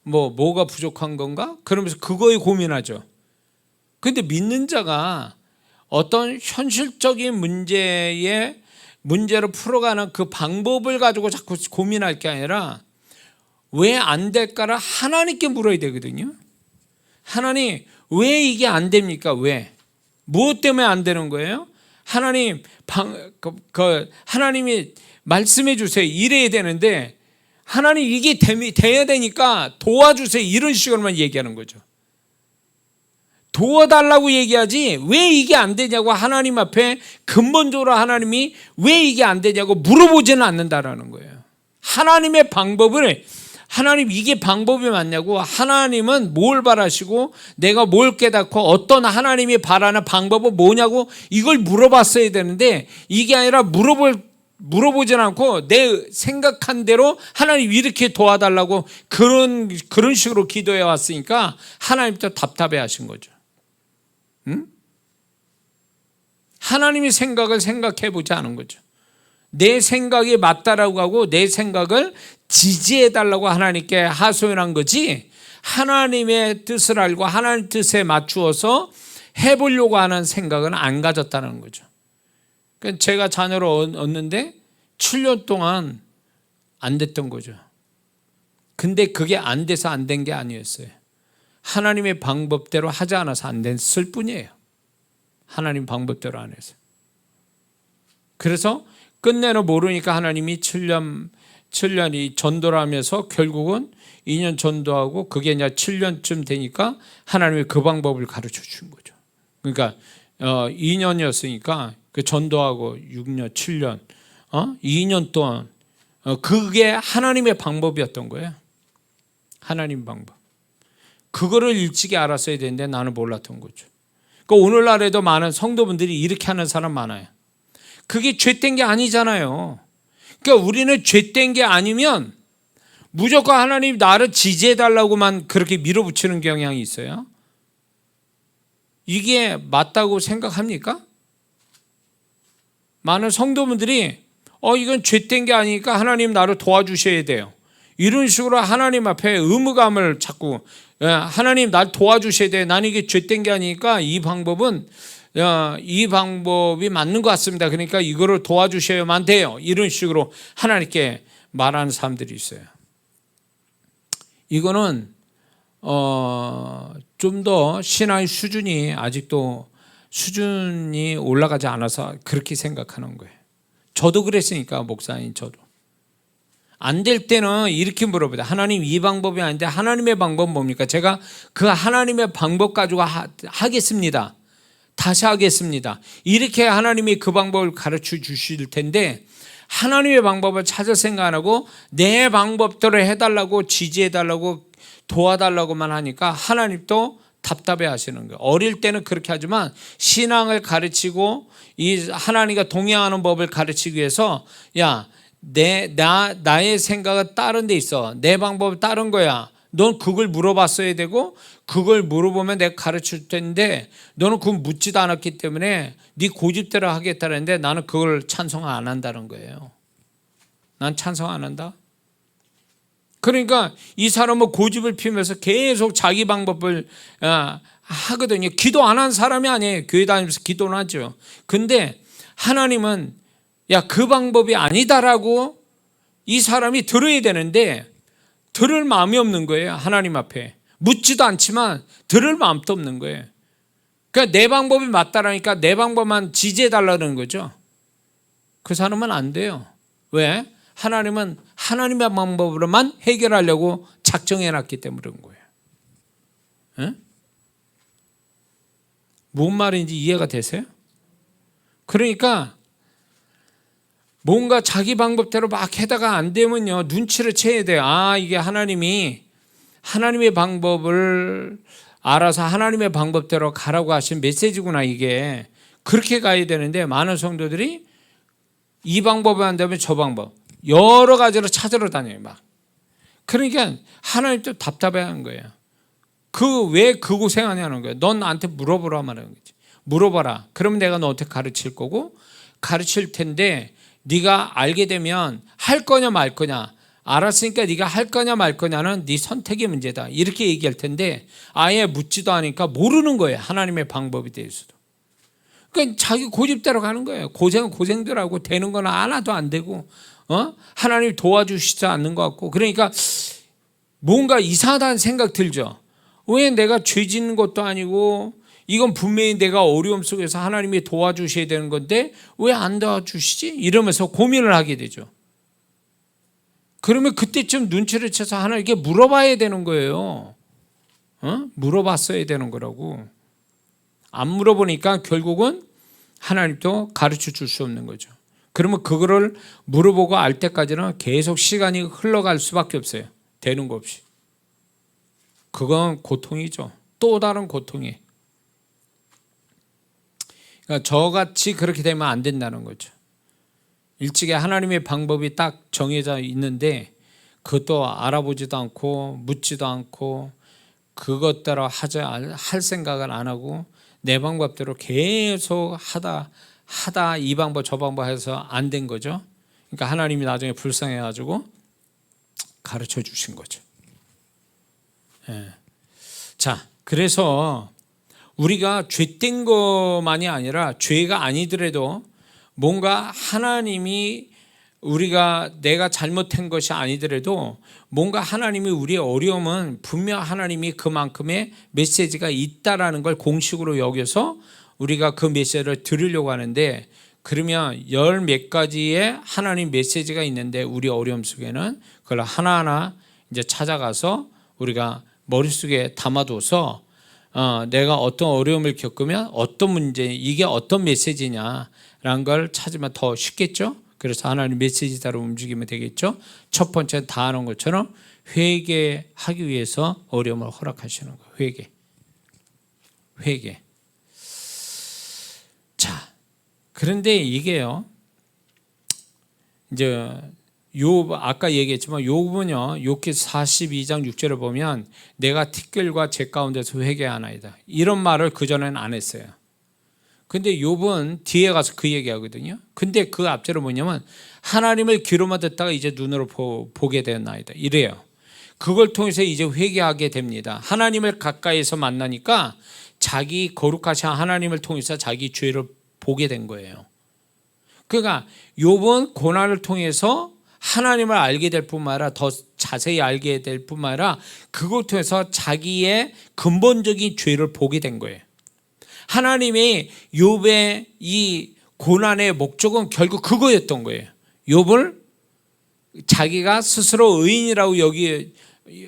뭐가 부족한 건가? 그러면서 그거에 고민하죠. 그런데 믿는 자가 어떤 현실적인 문제를 풀어가는 그 방법을 가지고 자꾸 고민할 게 아니라 왜 안 될까를 하나님께 물어야 되거든요. 하나님 왜 이게 안 됩니까? 왜? 무엇 때문에 안 되는 거예요? 하나님 하나님이 말씀해 주세요. 이래야 되는데 하나님 이게 돼야 되니까 도와주세요. 이런 식으로만 얘기하는 거죠. 도와달라고 얘기하지 왜 이게 안 되냐고 하나님 앞에 근본적으로 하나님이 왜 이게 안 되냐고 물어보지는 않는다라는 거예요. 하나님의 방법을 하나님 이게 방법이 맞냐고 하나님은 뭘 바라시고 내가 뭘 깨닫고 어떤 하나님이 바라는 방법은 뭐냐고 이걸 물어봤어야 되는데 이게 아니라 물어보진 않고 내 생각한 대로 하나님 이렇게 도와달라고 그런 식으로 기도해 왔으니까 하나님도 답답해 하신 거죠. 응? 하나님의 생각을 생각해 보지 않은 거죠. 내 생각이 맞다라고 하고 내 생각을 지지해 달라고 하나님께 하소연한 거지 하나님의 뜻을 알고 하나님 뜻에 맞추어서 해보려고 하는 생각은 안 가졌다는 거죠. 그러니까 제가 자녀를 얻는데 7년 동안 안 됐던 거죠. 근데 그게 안 돼서 안 된 게 아니었어요. 하나님의 방법대로 하지 않아서 안 됐을 뿐이에요. 하나님 방법대로 안 해서. 그래서 끝내는 모르니까 하나님이 7년 7년이 전도를 하면서 결국은 2년 전도하고 그게 이제 7년쯤 되니까 하나님이 그 방법을 가르쳐 준 거죠. 그러니까 2년이었으니까 그 전도하고 6년, 7년, 2년 동안 그게 하나님의 방법이었던 거예요. 하나님 방법. 그거를 일찍이 알았어야 되는데 나는 몰랐던 거죠. 그러니까 오늘날에도 많은 성도분들이 이렇게 하는 사람 많아요. 그게 죄된 게 아니잖아요. 그러니까 우리는 죄된 게 아니면 무조건 하나님 나를 지지해달라고만 그렇게 밀어붙이는 경향이 있어요. 이게 맞다고 생각합니까? 많은 성도분들이 이건 죄된 게 아니니까 하나님 나를 도와주셔야 돼요. 이런 식으로 하나님 앞에 의무감을 자꾸 하나님 날 도와주셔야 돼. 나는 이게 죄된 게 아니니까 이 방법이 맞는 것 같습니다. 그러니까 이거를 도와주셔야만 돼요. 이런 식으로 하나님께 말하는 사람들이 있어요. 이거는 좀 더 신앙의 수준이 아직도 수준이 올라가지 않아서 그렇게 생각하는 거예요. 저도 그랬으니까 목사님 저도. 안 될 때는 이렇게 물어보다. 하나님 이 방법이 아닌데 하나님의 방법은 뭡니까? 제가 그 하나님의 방법 가지고 하겠습니다. 다시 하겠습니다. 이렇게 하나님이 그 방법을 가르쳐 주실 텐데 하나님의 방법을 찾을 생각 안 하고 내 방법대로 해달라고 지지해달라고 도와달라고만 하니까 하나님도 답답해 하시는 거예요. 어릴 때는 그렇게 하지만 신앙을 가르치고 이 하나님과 동행하는 법을 가르치기 위해서 나의 생각은 다른 데 있어. 내 방법은 다른 거야. 넌 그걸 물어봤어야 되고 그걸 물어보면 내가 가르칠 텐데 너는 그걸 묻지도 않았기 때문에 네 고집대로 하겠다는데 나는 그걸 찬성 안 한다는 거예요. 난 찬성 안 한다. 그러니까 이 사람은 고집을 피우면서 계속 자기 방법을 하거든요. 기도 안 한 사람이 아니에요. 교회 다니면서 기도는 하죠. 근데 하나님은 그 방법이 아니다라고 이 사람이 들어야 되는데 들을 마음이 없는 거예요. 하나님 앞에. 묻지도 않지만 들을 마음도 없는 거예요. 그러니까 내 방법이 맞다라니까 내 방법만 지지해달라는 거죠. 그 사람은 안 돼요. 왜? 하나님은 하나님의 방법으로만 해결하려고 작정해놨기 때문에 그런 거예요. 에? 뭔 말인지 이해가 되세요? 그러니까 뭔가 자기 방법대로 막 해다가 안 되면요 눈치를 채야 돼요. 이게 하나님의 방법을 알아서 하나님의 방법대로 가라고 하신 메시지구나. 이게 그렇게 가야 되는데 많은 성도들이 이 방법을 한다면 저 방법 여러 가지로 찾으러 다녀요. 막 그러니까 하나님도 답답해하는 거예요. 왜 그 고생하냐는 거예요. 넌 나한테 물어보라 말하는 거지. 물어봐라. 그러면 내가 너한테 가르칠 거고 가르칠 텐데 네가 알게 되면 할 거냐 말 거냐. 알았으니까 네가 할 거냐 말 거냐는 네 선택의 문제다. 이렇게 얘기할 텐데 아예 묻지도 않으니까 모르는 거예요. 하나님의 방법에 대해서도. 그러니까 자기 고집대로 가는 거예요. 고생은 고생대로 하고 되는 건 하나도 안 되고 하나님이 도와주시지 않는 것 같고 그러니까 뭔가 이상하다는 생각 들죠. 왜 내가 죄 짓는 것도 아니고 이건 분명히 내가 어려움 속에서 하나님이 도와주셔야 되는 건데 왜 안 도와주시지? 이러면서 고민을 하게 되죠. 그러면 그때쯤 눈치를 채서 하나님께 물어봐야 되는 거예요. 물어봤어야 되는 거라고. 안 물어보니까 결국은 하나님도 가르쳐 줄 수 없는 거죠. 그러면 그거를 물어보고 알 때까지는 계속 시간이 흘러갈 수밖에 없어요. 되는 거 없이. 그건 고통이죠. 또 다른 고통이에요. 그러니까 저같이 그렇게 되면 안 된다는 거죠. 일찍이 하나님의 방법이 딱 정해져 있는데 그것도 알아보지도 않고 묻지도 않고 그것대로 할 생각을 안 하고 내 방법대로 계속 하다 이 방법 저 방법 해서 안 된 거죠. 그러니까 하나님이 나중에 불쌍해가지고 가르쳐 주신 거죠. 자, 그래서 우리가 죄된 것만이 아니라 죄가 아니더라도 뭔가 하나님이 내가 잘못한 것이 아니더라도 뭔가 하나님이 우리의 어려움은 분명 하나님이 그만큼의 메시지가 있다라는 걸 공식으로 여겨서 우리가 그 메시지를 들으려고 하는데 그러면 열 몇 가지의 하나님 메시지가 있는데 우리 어려움 속에는 그걸 하나하나 이제 찾아가서 우리가 머릿속에 담아둬서 내가 어떤 어려움을 겪으면 어떤 문제, 이게 어떤 메시지냐라는 걸 찾으면 더 쉽겠죠. 그래서 하나님 메시지대로 움직이면 되겠죠. 첫 번째 다 아는 것처럼 회개하기 위해서 어려움을 허락하시는 거예요. 회개. 자, 그런데 이게요, 이제 아까 얘기했지만 욥은요, 욥기 42장 6절을 보면 내가 티끌과 재 가운데서 회개하나이다, 이런 말을 그전에는 안 했어요. 근데 욥은 뒤에 가서 그 얘기하거든요. 근데 그 앞절은 뭐냐면 하나님을 귀로만 듣다가 이제 눈으로 보게 되었나이다, 이래요. 그걸 통해서 이제 회개하게 됩니다. 하나님을 가까이서 만나니까 자기 거룩하신 하나님을 통해서 자기 죄를 보게 된 거예요. 그러니까 욥은 고난을 통해서 하나님을 알게 될 뿐만 아니라 더 자세히 알게 될 뿐만 아니라 그걸 통해서 자기의 근본적인 죄를 보게 된 거예요. 하나님이 욥의 이 고난의 목적은 결국 그거였던 거예요. 욥을 자기가 스스로 의인이라고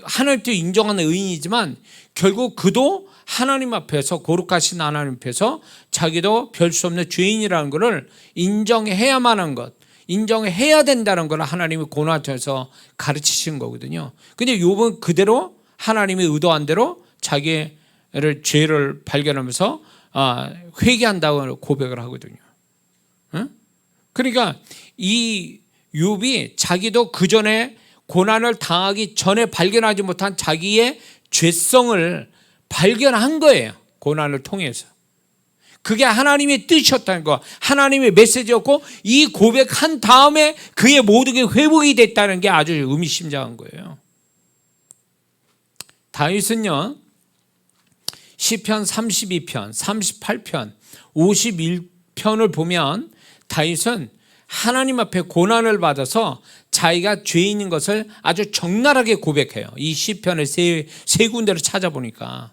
하나님도 인정하는 의인이지만 결국 그도 하나님 앞에서, 거룩하신 하나님 앞에서 자기도 별 수 없는 죄인이라는 것을 인정해야만 하는 것, 인정해야 된다는 걸 하나님이 고난을 통해서 가르치신 거거든요. 근데 욥은 그대로 하나님이 의도한 대로 자기의 죄를 발견하면서 회개한다고 고백을 하거든요. 그러니까 이 욥이 자기도 그 전에 고난을 당하기 전에 발견하지 못한 자기의 죄성을 발견한 거예요. 고난을 통해서. 그게 하나님의 뜻이었다는 거, 하나님의 메시지였고, 이 고백한 다음에 그의 모든 게 회복이 됐다는 게 아주 의미심장한 거예요. 다윗은요, 시편 32편, 38편, 51편을 보면 다윗은 하나님 앞에 고난을 받아서 자기가 죄인인 것을 아주 적나라하게 고백해요. 이 시편을 세 군데를 찾아보니까.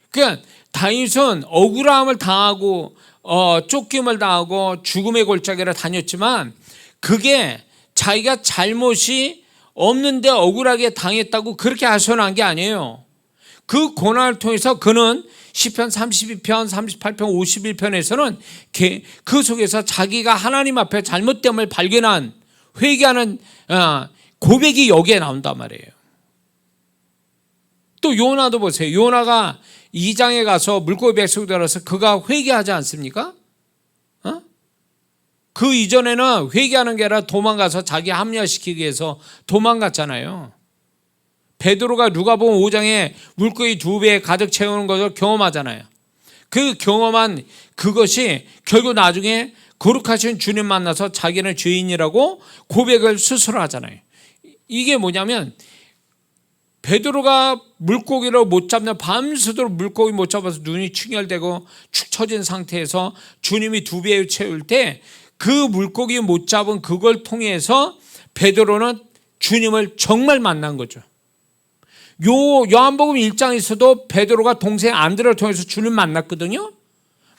그러니까 다윗은 억울함을 당하고 쫓김을 당하고 죽음의 골짜기를 다녔지만 그게 자기가 잘못이 없는데 억울하게 당했다고 그렇게 하소연한 게 아니에요. 그 고난을 통해서 그는 시편 32편, 38편, 51편에서는 그 속에서 자기가 하나님 앞에 잘못됨을 발견한, 회개하는 고백이 여기에 나온단 말이에요. 또 요나도 보세요. 요나가 2장에 가서 물고기 뱃속에 들어서 그가 회개하지 않습니까? 그 이전에는 회개하는 게 아니라 도망가서 자기 합리화시키기 위해서 도망갔잖아요. 베드로가 누가복음 5장에 물고기 2배 가득 채우는 것을 경험하잖아요. 그 경험한 그것이 결국 나중에 거룩하신 주님 만나서 자기는 죄인이라고 고백을 스스로 하잖아요. 이게 뭐냐면 베드로가 물고기를 못 잡는, 밤새도록 물고기 못 잡아서 눈이 충혈되고 축 처진 상태에서 주님이 2배 채울 때 그 물고기 못 잡은 그걸 통해서 베드로는 주님을 정말 만난 거죠. 요한복음 1장에서도 베드로가 동생 안드레를 통해서 주님 만났거든요.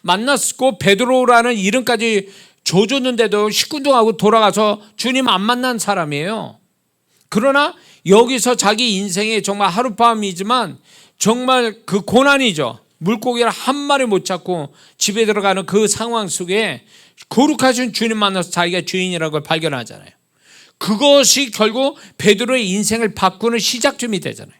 만났고 베드로라는 이름까지 줘줬는데도 식군동하고 돌아가서 주님 안 만난 사람이에요. 그러나 여기서 자기 인생에 정말 하룻밤이지만 정말 그 고난이죠. 물고기를 한 마리 못 잡고 집에 들어가는 그 상황 속에 거룩하신 주님 만나서 자기가 죄인이라는 걸 발견하잖아요. 그것이 결국 베드로의 인생을 바꾸는 시작점이 되잖아요.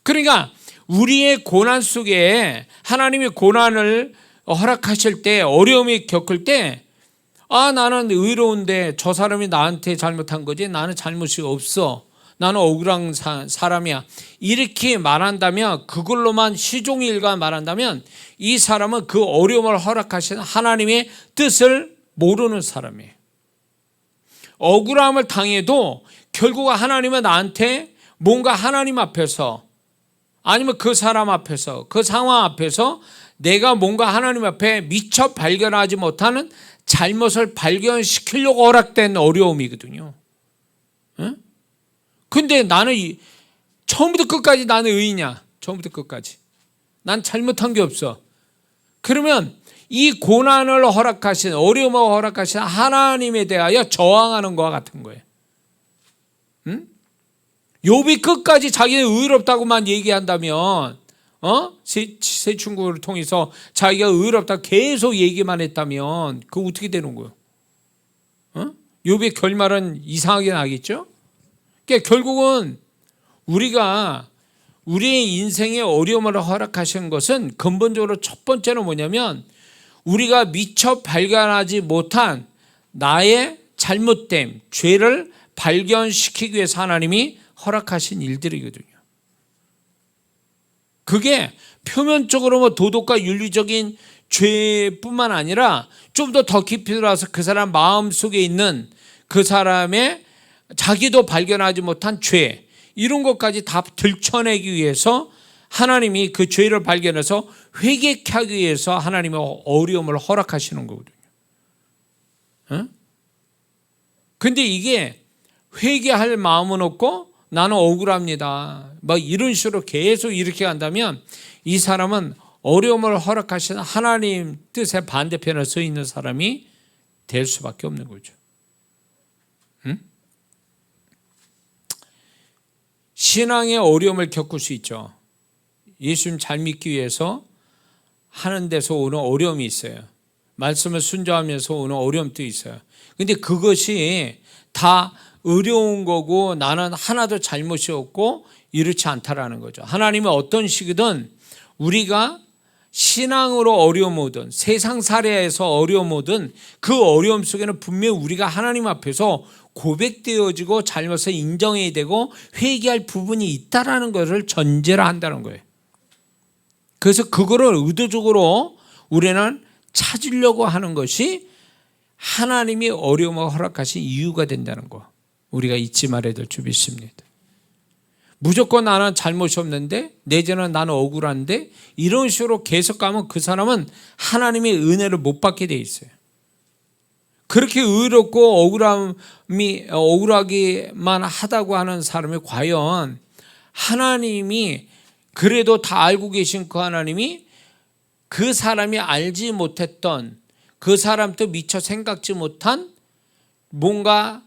그러니까 우리의 고난 속에 하나님이 고난을 허락하실 때, 어려움이 겪을 때, 나는 의로운데 저 사람이 나한테 잘못한 거지, 나는 잘못이 없어, 나는 억울한 사람이야, 이렇게 말한다면, 그걸로만 시종일관 말한다면 이 사람은 그 어려움을 허락하신 하나님의 뜻을 모르는 사람이에요. 억울함을 당해도 결국 하나님은 나한테 뭔가 하나님 앞에서, 아니면 그 사람 앞에서, 그 상황 앞에서 내가 뭔가 하나님 앞에 미처 발견하지 못하는 잘못을 발견시키려고 허락된 어려움이거든요. 근데 나는 처음부터 끝까지 나는 의인이야. 처음부터 끝까지 난 잘못한 게 없어. 그러면 이 고난을 허락하신, 어려움을 허락하신 하나님에 대하여 저항하는 것과 같은 거예요. 응? 욥이 끝까지 자기는 의롭다고만 얘기한다면, 새 친구를 통해서 자기가 의롭다 계속 얘기만 했다면 그거 어떻게 되는 거예요? 욥의 결말은 이상하게 나겠죠? 그러니까 결국은 우리가 우리의 인생에 어려움을 허락하신 것은 근본적으로 첫 번째는 뭐냐면 우리가 미처 발견하지 못한 나의 잘못됨, 죄를 발견시키기 위해서 하나님이 허락하신 일들이거든요. 그게 표면적으로 뭐 도덕과 윤리적인 죄뿐만 아니라 좀 더 깊이 들어가서 그 사람 마음속에 있는 그 사람의 자기도 발견하지 못한 죄, 이런 것까지 다 들춰내기 위해서 하나님이 그 죄를 발견해서 회개케 하기 위해서 하나님이 어려움을 허락하시는 거거든요. 근데 이게 회개할 마음은 없고 나는 억울합니다, 막 이런 식으로 계속 이렇게 간다면 이 사람은 어려움을 허락하시는 하나님 뜻의 반대편에 서 있는 사람이 될 수밖에 없는 거죠. 신앙의 어려움을 겪을 수 있죠. 예수님 잘 믿기 위해서 하는 데서 오는 어려움이 있어요. 말씀을 순종하면서 오는 어려움도 있어요. 근데 그것이 다 어려운 거고 나는 하나도 잘못이 없고 이렇지 않다라는 거죠. 하나님은 어떤 식이든 우리가 신앙으로 어려움 오든 세상 살이에서 어려움 오든 그 어려움 속에는 분명히 우리가 하나님 앞에서 고백되어지고 잘못을 인정해야 되고 회개할 부분이 있다라는 것을 전제로 한다는 거예요. 그래서 그거를 의도적으로 우리는 찾으려고 하는 것이 하나님이 어려움을 허락하신 이유가 된다는 거, 우리가 잊지 말아야 될 줄 믿습니다. 무조건 나는 잘못이 없는데 내지는 나는 억울한데 이런 식으로 계속 가면 그 사람은 하나님의 은혜를 못 받게 돼 있어요. 그렇게 의롭고 억울하기만 하다고 하는 사람이 과연 하나님이 그래도 다 알고 계신 그 하나님이 그 사람이 알지 못했던, 그 사람도 미처 생각지 못한 뭔가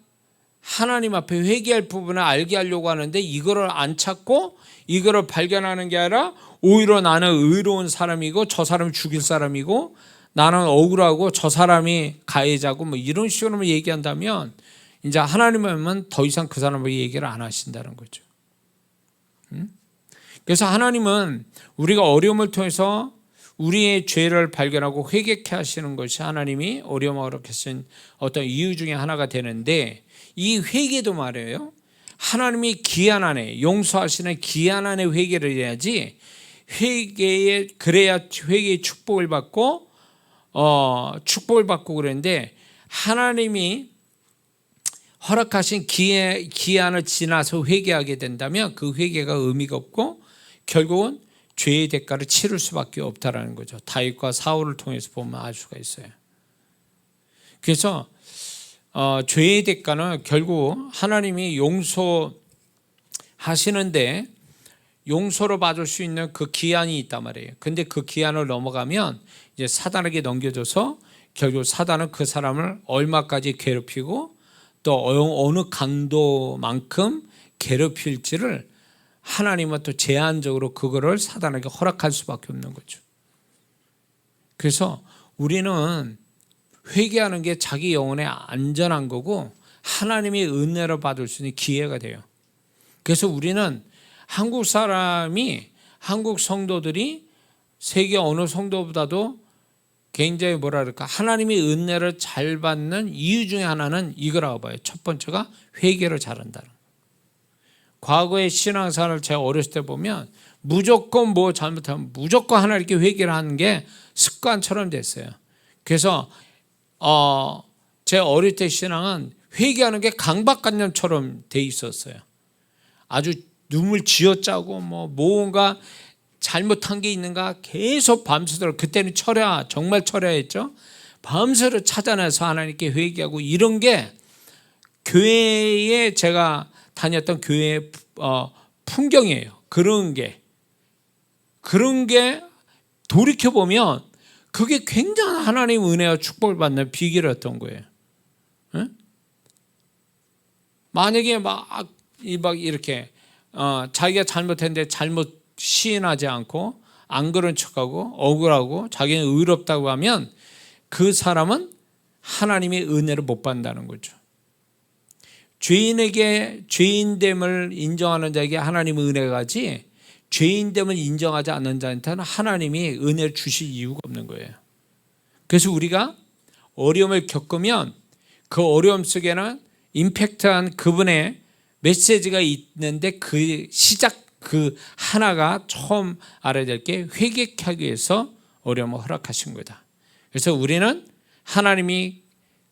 하나님 앞에 회개할 부분을 알게 하려고 하는데 이거를 안 찾고 이거를 발견하는 게 아니라 오히려 나는 의로운 사람이고 저 사람을 죽일 사람이고 나는 억울하고 저 사람이 가해자고 뭐 이런 식으로 얘기한다면 이제 하나님은 더 이상 그 사람을 얘기를 안 하신다는 거죠. 그래서 하나님은 우리가 어려움을 통해서 우리의 죄를 발견하고 회개케 하시는 것이 하나님이 어려움을 허락하신 어떤 이유 중에 하나가 되는데, 이 회개도 말이에요, 하나님이 기한 안에 용서하시는 기한 안에 회개를 해야지, 그래야 회개의 축복을 받고 그랬는데 하나님이 허락하신 기한을 지나서 회개하게 된다면 그 회개가 의미가 없고 결국은 죄의 대가를 치를 수밖에 없다라는 거죠. 다윗과 사울을 통해서 보면 알 수가 있어요. 그래서 죄의 대가는 결국 하나님이 용서하시는데 용서로 받을 수 있는 그 기한이 있단 말이에요. 근데 그 기한을 넘어가면 이제 사단에게 넘겨져서 결국 사단은 그 사람을 얼마까지 괴롭히고 또 어느 강도만큼 괴롭힐지를 하나님은 또 제한적으로 그거를 사단에게 허락할 수밖에 없는 거죠. 그래서 우리는 회개하는 게 자기 영혼에 안전한 거고 하나님의 은혜를 받을 수 있는 기회가 돼요. 그래서 우리는 한국 성도들이 세계 어느 성도보다도 굉장히 하나님의 은혜를 잘 받는 이유 중에 하나는 이거라고 봐요. 첫 번째가 회개를 잘한다는 거예요. 과거의 신앙생활을 제가 어렸을 때 보면 무조건 뭐 잘못하면 무조건 하나님께 회개를 하는 게 습관처럼 됐어요. 그래서 제 어릴 때 신앙은 회개하는 게 강박관념처럼 돼 있었어요. 아주 눈물 쥐어짜고 뭔가 잘못한 게 있는가 계속 밤새도록, 그때는 정말 철야했죠. 밤새도록 찾아내서 하나님께 회개하고 이런 게 교회에 제가 다녔던 교회의 풍경이에요. 그런 게 돌이켜보면 그게 굉장한 하나님 은혜와 축복을 받는 비결이었던 거예요. 응? 만약에 막 이렇게 자기가 잘못했는데 잘못 시인하지 않고 안 그런 척하고 억울하고 자기는 의롭다고 하면 그 사람은 하나님의 은혜를 못 받는다는 거죠. 죄인에게 죄인됨을 인정하는 자에게 하나님의 은혜가 가지, 죄인됨을 인정하지 않는 자한테는 하나님이 은혜를 주실 이유가 없는 거예요. 그래서 우리가 어려움을 겪으면 그 어려움 속에는 임팩트한 그분의 메시지가 있는데 그 시작 그 하나가 처음 알아야 될 게 회개하기 위해서 어려움을 허락하신 거다. 그래서 우리는 하나님이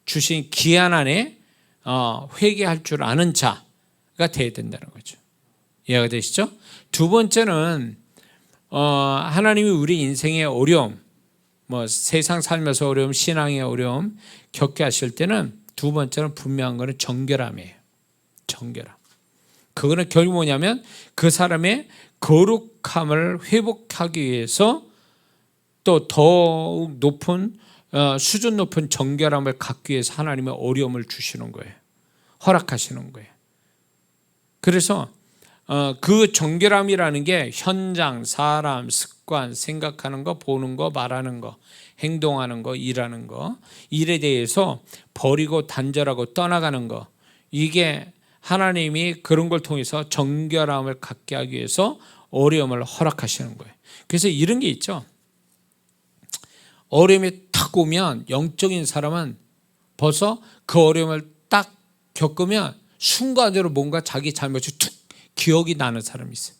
주신 기한 안에 회개할 줄 아는 자가 되어야 된다는 거죠. 이해가 되시죠? 두 번째는 하나님이 우리 인생의 어려움, 세상 살면서 어려움, 신앙의 어려움 겪게 하실 때는 두 번째는 분명한 거는 정결함이에요. 정결함. 그거는 결국 뭐냐면 그 사람의 거룩함을 회복하기 위해서 또 더욱 높은 수준 높은 정결함을 갖기 위해서 하나님의 어려움을 주시는 거예요. 허락하시는 거예요. 그래서 그 정결함이라는 게 현장, 사람, 습관, 생각하는 거, 보는 거, 말하는 거, 행동하는 거, 일하는 거, 일에 대해서 버리고 단절하고 떠나가는 거, 이게 하나님이 그런 걸 통해서 정결함을 갖게 하기 위해서 어려움을 허락하시는 거예요. 그래서 이런 게 있죠. 어려움이 탁 오면 영적인 사람은 벌써 그 어려움을 딱 겪으면 순간적으로 뭔가 자기 잘못이 툭 기억이 나는 사람이 있어요.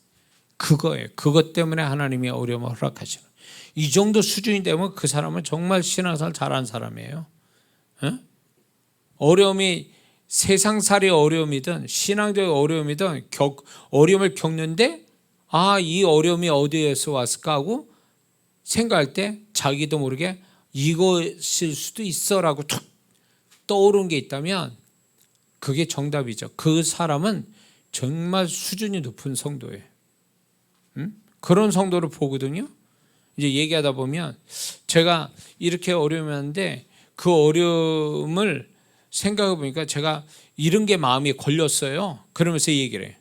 그거예요. 그것 때문에 하나님이 어려움을 허락하시는 거예요. 이 정도 수준이 되면 그 사람은 정말 신앙생활 잘한 사람이에요. 어려움이 세상살이의 어려움이든 신앙적인 어려움이든 어려움을 겪는데 이 어려움이 어디에서 왔을까 하고 생각할 때 자기도 모르게 이것일 수도 있어라고 툭 떠오르는 게 있다면 그게 정답이죠. 그 사람은 정말 수준이 높은 성도예요. 그런 성도를 보거든요. 이제 얘기하다 보면 제가 이렇게 어려움이 왔는데 그 어려움을 생각해 보니까 제가 이런 게 마음에 걸렸어요. 그러면서 얘기를 해요.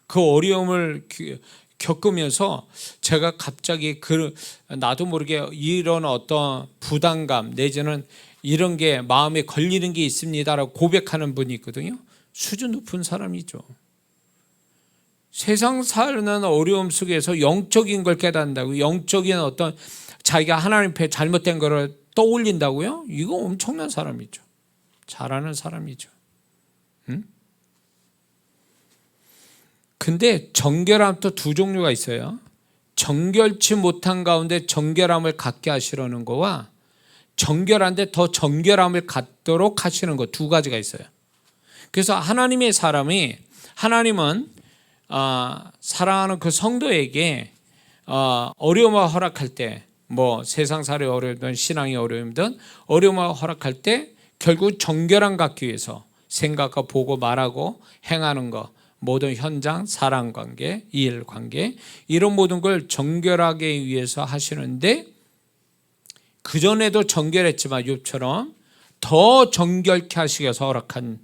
그 어려움을 겪으면서 제가 갑자기 나도 모르게 이런 어떤 부담감 내지는 이런 게 마음에 걸리는 게 있습니다라고 고백하는 분이 있거든요. 수준 높은 사람이죠. 세상 사는 어려움 속에서 영적인 걸 깨닫는다고, 영적인 어떤 자기가 하나님 앞에 잘못된 거를 떠올린다고요? 이거 엄청난 사람이죠. 잘하는 사람이죠. 근데 정결함 또 두 종류가 있어요. 정결치 못한 가운데 정결함을 갖게 하시려는 거와 정결한데 더 정결함을 갖도록 하시는 거 두 가지가 있어요. 그래서 하나님의 사람이, 하나님은 사랑하는 그 성도에게 어려움을 허락할 때, 세상살이 어려움이든 신앙이 어려움이든 어려움을 허락할 때 결국 정결함 갖기 위해서 생각하고 보고 말하고 행하는 것, 모든 현장, 사랑관계, 이해관계 이런 모든 걸 정결하게 위해서 하시는데 그전에도 정결했지만 욥처럼 더 정결케 하시기 위해서 허락한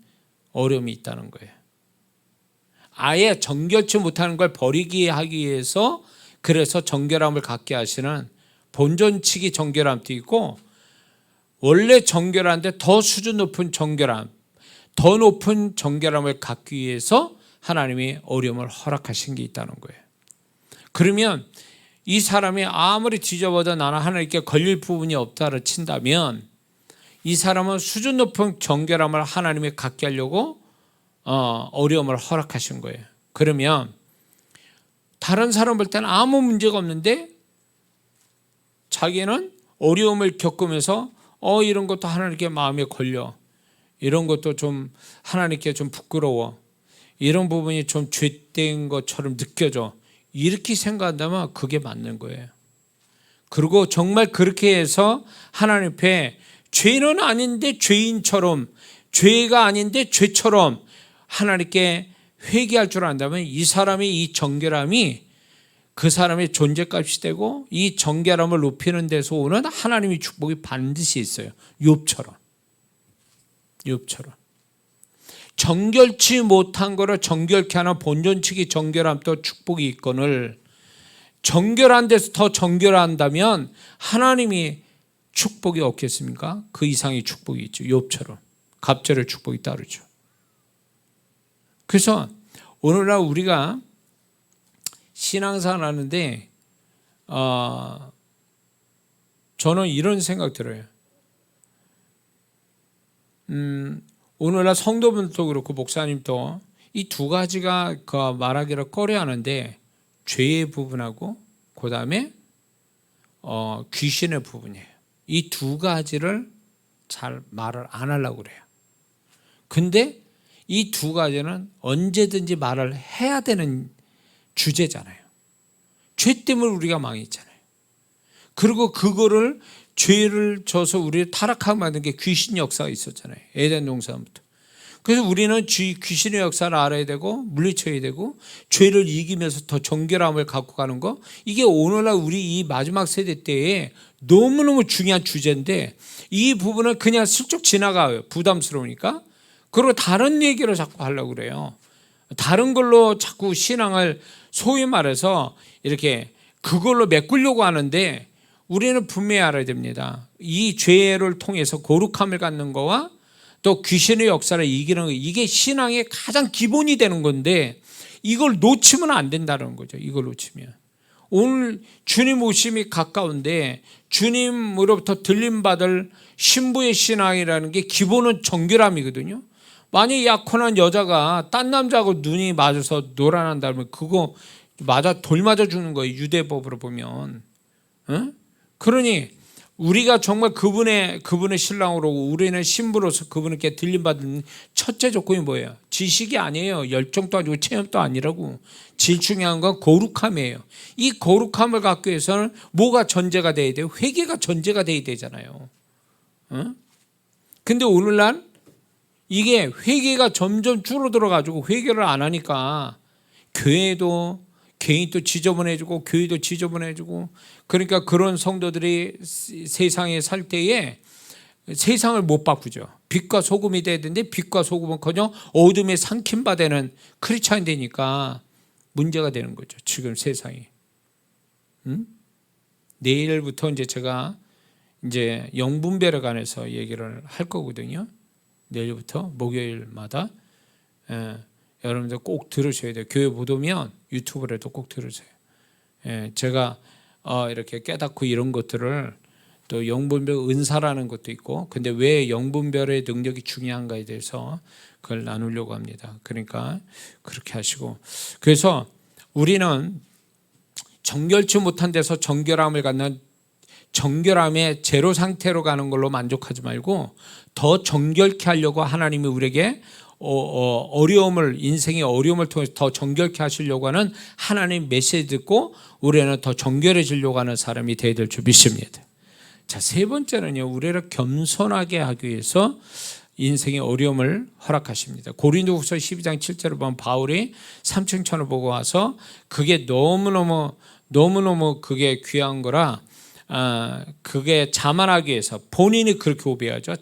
어려움이 있다는 거예요. 아예 정결치 못하는 걸 버리게 하기 위해서 그래서 정결함을 갖게 하시는 본전치기 정결함도 있고 원래 정결한데 더 수준 높은 정결함, 더 높은 정결함을 갖기 위해서 하나님이 어려움을 허락하신 게 있다는 거예요. 그러면 이 사람이 아무리 뒤져봐도 나는 하나님께 걸릴 부분이 없다를 친다면 이 사람은 수준 높은 정결함을 하나님이 갖게 하려고 어려움을 허락하신 거예요. 그러면 다른 사람 볼 때는 아무 문제가 없는데 자기는 어려움을 겪으면서 이런 것도 하나님께 마음에 걸려, 이런 것도 좀 하나님께 좀 부끄러워, 이런 부분이 좀 죄된 것처럼 느껴져, 이렇게 생각한다면 그게 맞는 거예요. 그리고 정말 그렇게 해서 하나님 앞에 죄는 아닌데 죄인처럼, 죄가 아닌데 죄처럼 하나님께 회개할 줄 안다면 이 사람의 이 정결함이 그 사람의 존재값이 되고 이 정결함을 높이는 데서 오는 하나님의 축복이 반드시 있어요. 욥처럼. 정결치 못한 거를 정결케 하는 본존치기 정결함 또 축복이 있거늘 정결한 데서 더 정결한다면 하나님이 축복이 없겠습니까? 그 이상의 축복이 있죠. 욥처럼 갑절의 축복이 따르죠. 그래서 오늘날 우리가 신앙생활 하는데 저는 이런 생각 들어요. 오늘날 성도분들도 그렇고 목사님도 이 두 가지가 말하기를 꺼려하는데 죄의 부분하고 그 다음에 귀신의 부분이에요. 이 두 가지를 잘 말을 안 하려고 그래요. 근데 이 두 가지는 언제든지 말을 해야 되는 주제잖아요. 죄 때문에 우리가 망했잖아요. 그리고 그거를 죄를 져서 우리를 타락하게 만든 게 귀신 역사가 있었잖아요. 에덴 동산부터. 그래서 우리는 귀신의 역사를 알아야 되고 물리쳐야 되고 죄를 이기면서 더 정결함을 갖고 가는 거, 이게 오늘날 우리 이 마지막 세대 때에 너무너무 중요한 주제인데 이 부분은 그냥 슬쩍 지나가요. 부담스러우니까. 그리고 다른 얘기를 자꾸 하려고 그래요. 다른 걸로 자꾸 신앙을 소위 말해서 이렇게 그걸로 메꾸려고 하는데 우리는 분명히 알아야 됩니다. 이 죄를 통해서 거룩함을 갖는 거와 또 귀신의 역사를 이기는 거, 이게 신앙의 가장 기본이 되는 건데 이걸 놓치면 안 된다는 거죠. 이걸 놓치면. 오늘 주님 오심이 가까운데 주님으로부터 들림받을 신부의 신앙이라는 게 기본은 정결함이거든요. 만약에 약혼한 여자가 딴 남자하고 눈이 맞아서 노란한다면 그거 돌 맞아 죽는 거예요. 유대법으로 보면. 그러니 우리가 정말 그분의 신랑으로 우리는 신부로서 그분께 들림받는 첫째 조건이 뭐예요? 지식이 아니에요. 열정도 아니고 체험도 아니라고. 제일 중요한 건 거룩함이에요. 이 거룩함을 갖기 위해서는 뭐가 전제가 돼야 돼요? 회개가 전제가 돼야 되잖아요. 근데 오늘날 이게 회개가 점점 줄어들어가지고 회개를 안 하니까 교회도 개인도 지저분해지고 교회도 지저분해지고, 그러니까 그런 성도들이 세상에 살 때에 세상을 못 바꾸죠. 빛과 소금이 돼야 되는데 빛과 소금은커녕 어둠에 삼킴바 되는 크리스찬이 되니까 문제가 되는 거죠. 지금 세상이. 내일부터 이제 제가 이제 영분별에 관해서 얘기를 할 거거든요. 내일부터 목요일마다. 여러분들 꼭 들으셔야 돼요. 교회 못 오면 유튜브라도 꼭 들으세요. 제가 이렇게 깨닫고 이런 것들을 또 영분별 은사라는 것도 있고, 근데 왜 영분별의 능력이 중요한가에 대해서 그걸 나누려고 합니다. 그러니까 그렇게 하시고, 그래서 우리는 정결치 못한 데서 정결함을 갖는 정결함의 제로 상태로 가는 걸로 만족하지 말고 더 정결케 하려고 하나님이 우리에게 어려움을, 인생의 어려움을 통해서 더 정결케 하시려고 하는 하나님 메시지 듣고 우리는 더 정결해지려고 하는 사람이 되어야 될 줄 믿습니다. 자, 세 번째는요, 우리를 겸손하게 하기 위해서 인생의 어려움을 허락하십니다. 고린도후서 12장 7절을 보면 바울이 삼층천을 보고 와서 그게 너무너무 그게 귀한 거라 그게 자만하기 위해서 본인이 그렇게 오배하죠.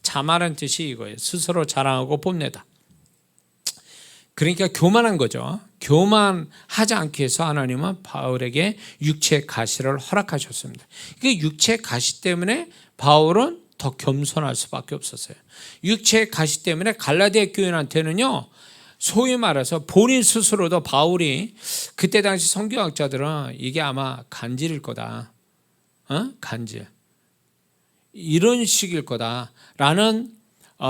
자만한 뜻이 이거예요. 스스로 자랑하고 뽐내다. 그러니까 교만한 거죠. 교만하지 않기 위해서 하나님은 바울에게 육체의 가시를 허락하셨습니다. 그 육체의 가시 때문에 바울은 더 겸손할 수밖에 없었어요. 육체의 가시 때문에 갈라디아 교인한테는요, 소위 말해서 본인 스스로도 바울이 그때 당시 성경학자들은 이게 아마 간질일 거다. 간질. 이런 식일 거다라는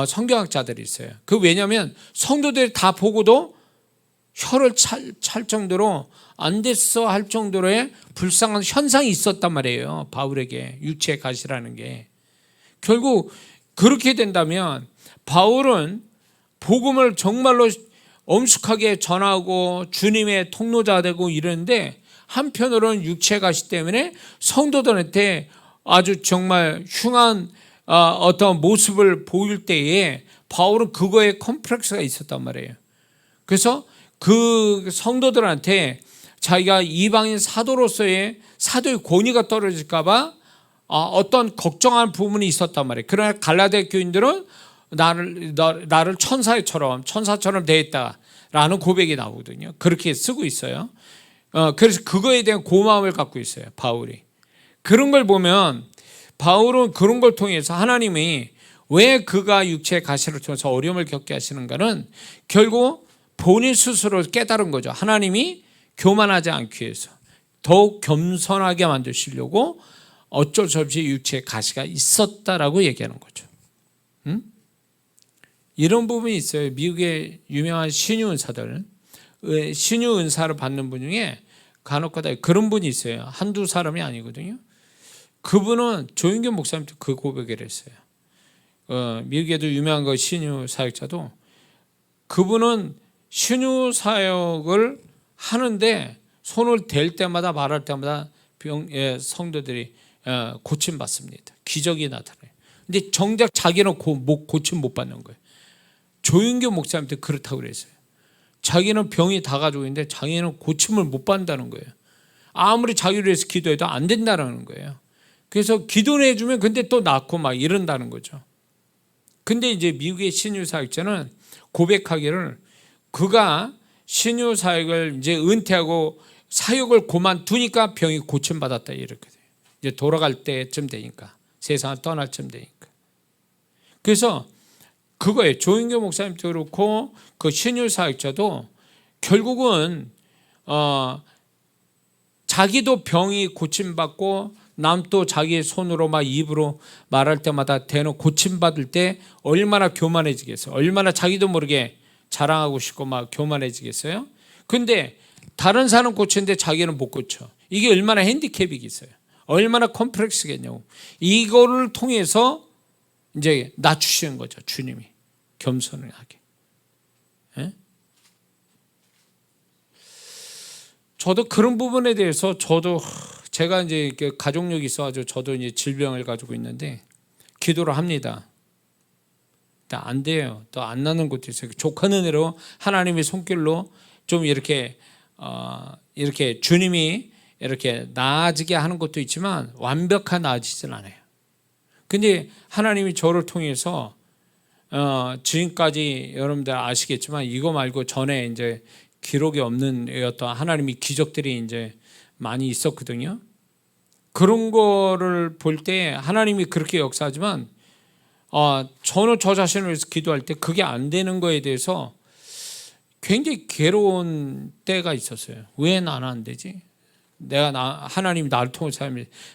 성경학자들이 있어요. 왜냐하면 성도들이 다 보고도 혀를 찰 정도로 안 됐어 할 정도로의 불쌍한 현상이 있었단 말이에요. 바울에게 육체의 가시라는 게. 결국 그렇게 된다면 바울은 복음을 정말로 엄숙하게 전하고 주님의 통로자 되고 이러는데, 한편으로는 육체의 가시 때문에 성도들한테 아주 정말 흉한 어떤 모습을 보일 때에 바울은 그거에 컴플렉스가 있었단 말이에요. 그래서 그 성도들한테 자기가 이방인 사도로서의 사도의 권위가 떨어질까 봐 어떤 걱정하는 부분이 있었단 말이에요. 그러나 갈라디아 교인들은 나를 천사처럼 대했다라는 고백이 나오거든요. 그렇게 쓰고 있어요. 그래서 그거에 대한 고마움을 갖고 있어요, 바울이. 그런 걸 보면 바울은 그런 걸 통해서 하나님이 왜 그가 육체의 가시를 통해서 어려움을 겪게 하시는가는 결국 본인 스스로 깨달은 거죠. 하나님이 교만하지 않기 위해서 더욱 겸손하게 만드시려고 어쩔 수 없이 육체의 가시가 있었다라고 얘기하는 거죠. 이런 부분이 있어요. 미국의 유명한 신유 은사들, 신유 은사를 받는 분 중에 간혹가다 그런 분이 있어요. 한두 사람이 아니거든요. 그분은 조윤경 목사님도 그 고백을 했어요. 미국에도 유명한 거 신유 사역자도, 그분은 신유 사역을 하는데 손을 댈 때마다 말할 때마다 성도들이 고침받습니다. 기적이 나타나요. 근데 정작 자기는 고침 못 받는 거예요. 조윤경 목사님한테 그렇다고 그랬어요. 자기는 병이 다 가지고 있는데 자기는 고침을 못 받는다는 거예요. 아무리 자기를 위해서 기도해도 안 된다는 거예요. 그래서 기도를 해주면 근데 또 낫고 막 이런다는 거죠. 근데 이제 미국의 신유 사역자는 고백하기를, 그가 신유 사역을 이제 은퇴하고 사역을 그만두니까 병이 고침받았다 이랬거든요. 이제 돌아갈 때쯤 되니까, 세상을 떠날 쯤 되니까. 그래서 그거예요. 조인교 목사님도 그렇고 그 신유 사역자도 결국은 자기도 병이 고침받고 남도 자기의 손으로 막 입으로 말할 때마다 대놓고 고침받을 때 얼마나 교만해지겠어요. 얼마나 자기도 모르게 자랑하고 싶고 막 교만해지겠어요. 근데 다른 사람 고치는데 자기는 못 고쳐. 이게 얼마나 핸디캡이겠어요. 얼마나 컴플렉스겠냐고. 이거를 통해서 이제 낮추시는 거죠. 주님이 겸손을 하게. 예? 저도 그런 부분에 대해서 제가 이제 가족력이 있어가지고 저도 이제 질병을 가지고 있는데 기도를 합니다. 안 돼요. 또 안 나는 것도 있어요. 족한 은혜로 하나님의 손길로 좀 이렇게 주님이 이렇게 나아지게 하는 것도 있지만 완벽한 나아지진 않아요. 근데 하나님이 저를 통해서 지금까지 여러분들 아시겠지만 이거 말고 전에 이제 기록이 없는 어떤 하나님의 기적들이 이제 많이 있었거든요. 그런 거를 볼 때 하나님이 그렇게 역사하지만 저는 저 자신을 위해서 기도할 때 그게 안 되는 거에 대해서 굉장히 괴로운 때가 있었어요. 왜 나는 안 되지? 하나님이 나를 통해서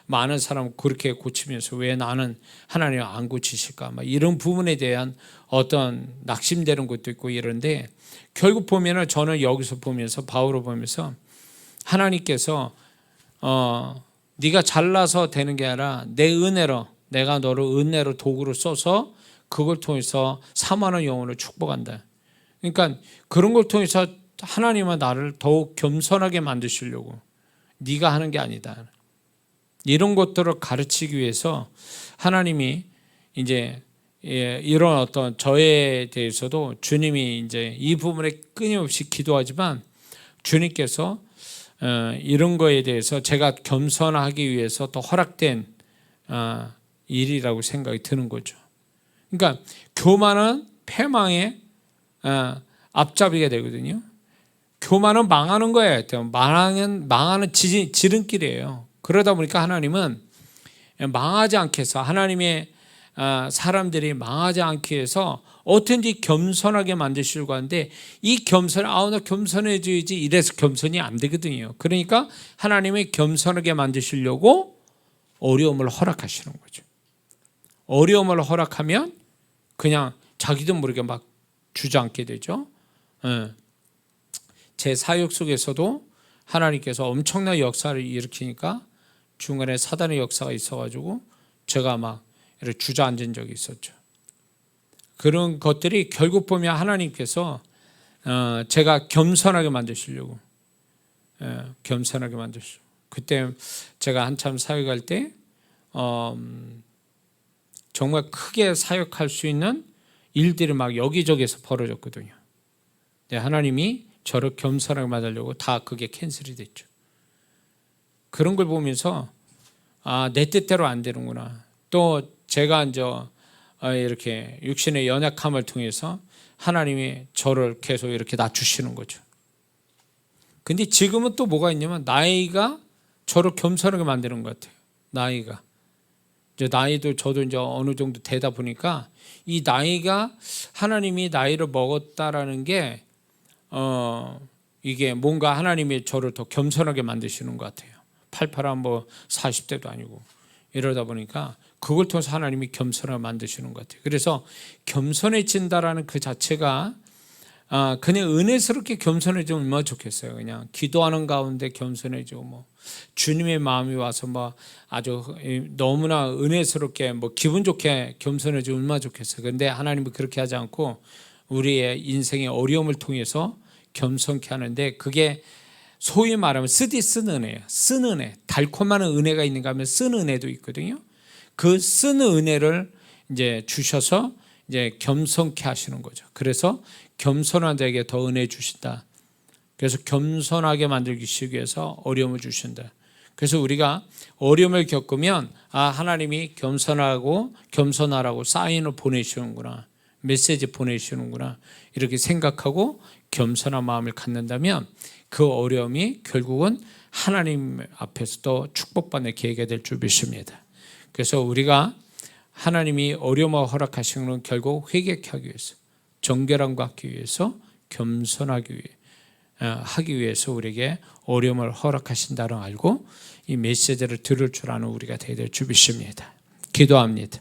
많은 사람을 그렇게 고치면서 왜 나는 하나님을 안 고치실까? 막 이런 부분에 대한 어떤 낙심되는 것도 있고 이런데, 결국 보면은 저는 여기서 보면서 바울을 보면서 하나님께서 네가 잘나서 되는 게 아니라 내 은혜로, 내가 너를 은혜로 도구로 써서 그걸 통해서 사모하는 영혼을 축복한다. 그러니까 그런 걸 통해서 하나님은 나를 더욱 겸손하게 만드시려고, 네가 하는 게 아니다. 이런 것들을 가르치기 위해서 하나님이 이제 이런 어떤 저에 대해서도 주님이 이제 이 부분에 끊임없이 기도하지만 주님께서 이런 거에 대해서 제가 겸손하기 위해서 더 허락된 일이라고 생각이 드는 거죠. 그러니까 교만은 패망의 앞잡이가 되거든요. 교만은 망하는 거예요. 망하는 지름길이에요. 그러다 보니까 하나님은 망하지 않게 해서, 하나님의 사람들이 망하지 않게 해서 어떤지 겸손하게 만드시려고 하는데, 이 나 겸손해져야지 이래서 겸손이 안 되거든요. 그러니까 하나님이 겸손하게 만드시려고 어려움을 허락하시는 거죠. 어려움을 허락하면 그냥 자기도 모르게 막 주저앉게 되죠. 제 사역 속에서도 하나님께서 엄청난 역사를 일으키니까 중간에 사단의 역사가 있어가지고 제가 막 이렇게 주저앉은 적이 있었죠. 그런 것들이 결국 보면 하나님께서 제가 겸손하게 만드시려고, 겸손하게 만드시려고. 그때 제가 한참 사역할 때 정말 크게 사역할 수 있는 일들이 막 여기저기서 벌어졌거든요. 하나님이 저를 겸손하게 만들려고 다 그게 캔슬이 됐죠. 그런 걸 보면서 내 뜻대로 안 되는구나. 또 제가 이제 이렇게 육신의 연약함을 통해서 하나님이 저를 계속 이렇게 낮추시는 거죠. 근데 지금은 또 뭐가 있냐면 나이가 저를 겸손하게 만드는 것 같아요. 나이가 이제 나이도 저도 이제 어느 정도 되다 보니까 이 나이가 하나님이 나이를 먹었다라는 게 이게 뭔가 하나님이 저를 더 겸손하게 만드시는 것 같아요. 88한 뭐 40대도 아니고 이러다 보니까 그걸 통해서 하나님이 겸손하게 만드시는 것 같아요. 그래서 겸손해진다라는 그 자체가 그냥 은혜스럽게 겸손해지면 얼마나 좋겠어요. 그냥 기도하는 가운데 겸손해지고 뭐 주님의 마음이 와서 뭐 아주 너무나 은혜스럽게 뭐 기분 좋게 겸손해지면 얼마나 좋겠어요. 그런데 하나님은 그렇게 하지 않고 우리의 인생의 어려움을 통해서 겸손케 하는데 그게 소위 말하면 쓰디 쓴 은혜예요. 쓴 은혜, 달콤한 은혜가 있는가 하면 쓴 은혜도 있거든요. 그 쓴 은혜를 이제 주셔서 이제 겸손케 하시는 거죠. 그래서 겸손한 자에게 더 은혜 주신다. 그래서 겸손하게 만들기 위해서 어려움을 주신다. 그래서 우리가 어려움을 겪으면 하나님이 겸손하라고 사인을 보내시는구나, 메시지 보내시는구나 이렇게 생각하고 겸손한 마음을 갖는다면 그 어려움이 결국은 하나님 앞에서도 축복받는 계기가 될 줄 믿습니다. 그래서 우리가 하나님이 어려움을 허락하시는 건 결국 회개케 하기 위해서, 정결함과 하기 위해서, 겸손하기 하기 위해서 우리에게 어려움을 허락하신다는 알고 이 메시지를 들을 줄 아는 우리가 되어야 될 줄 믿습니다. 기도합니다.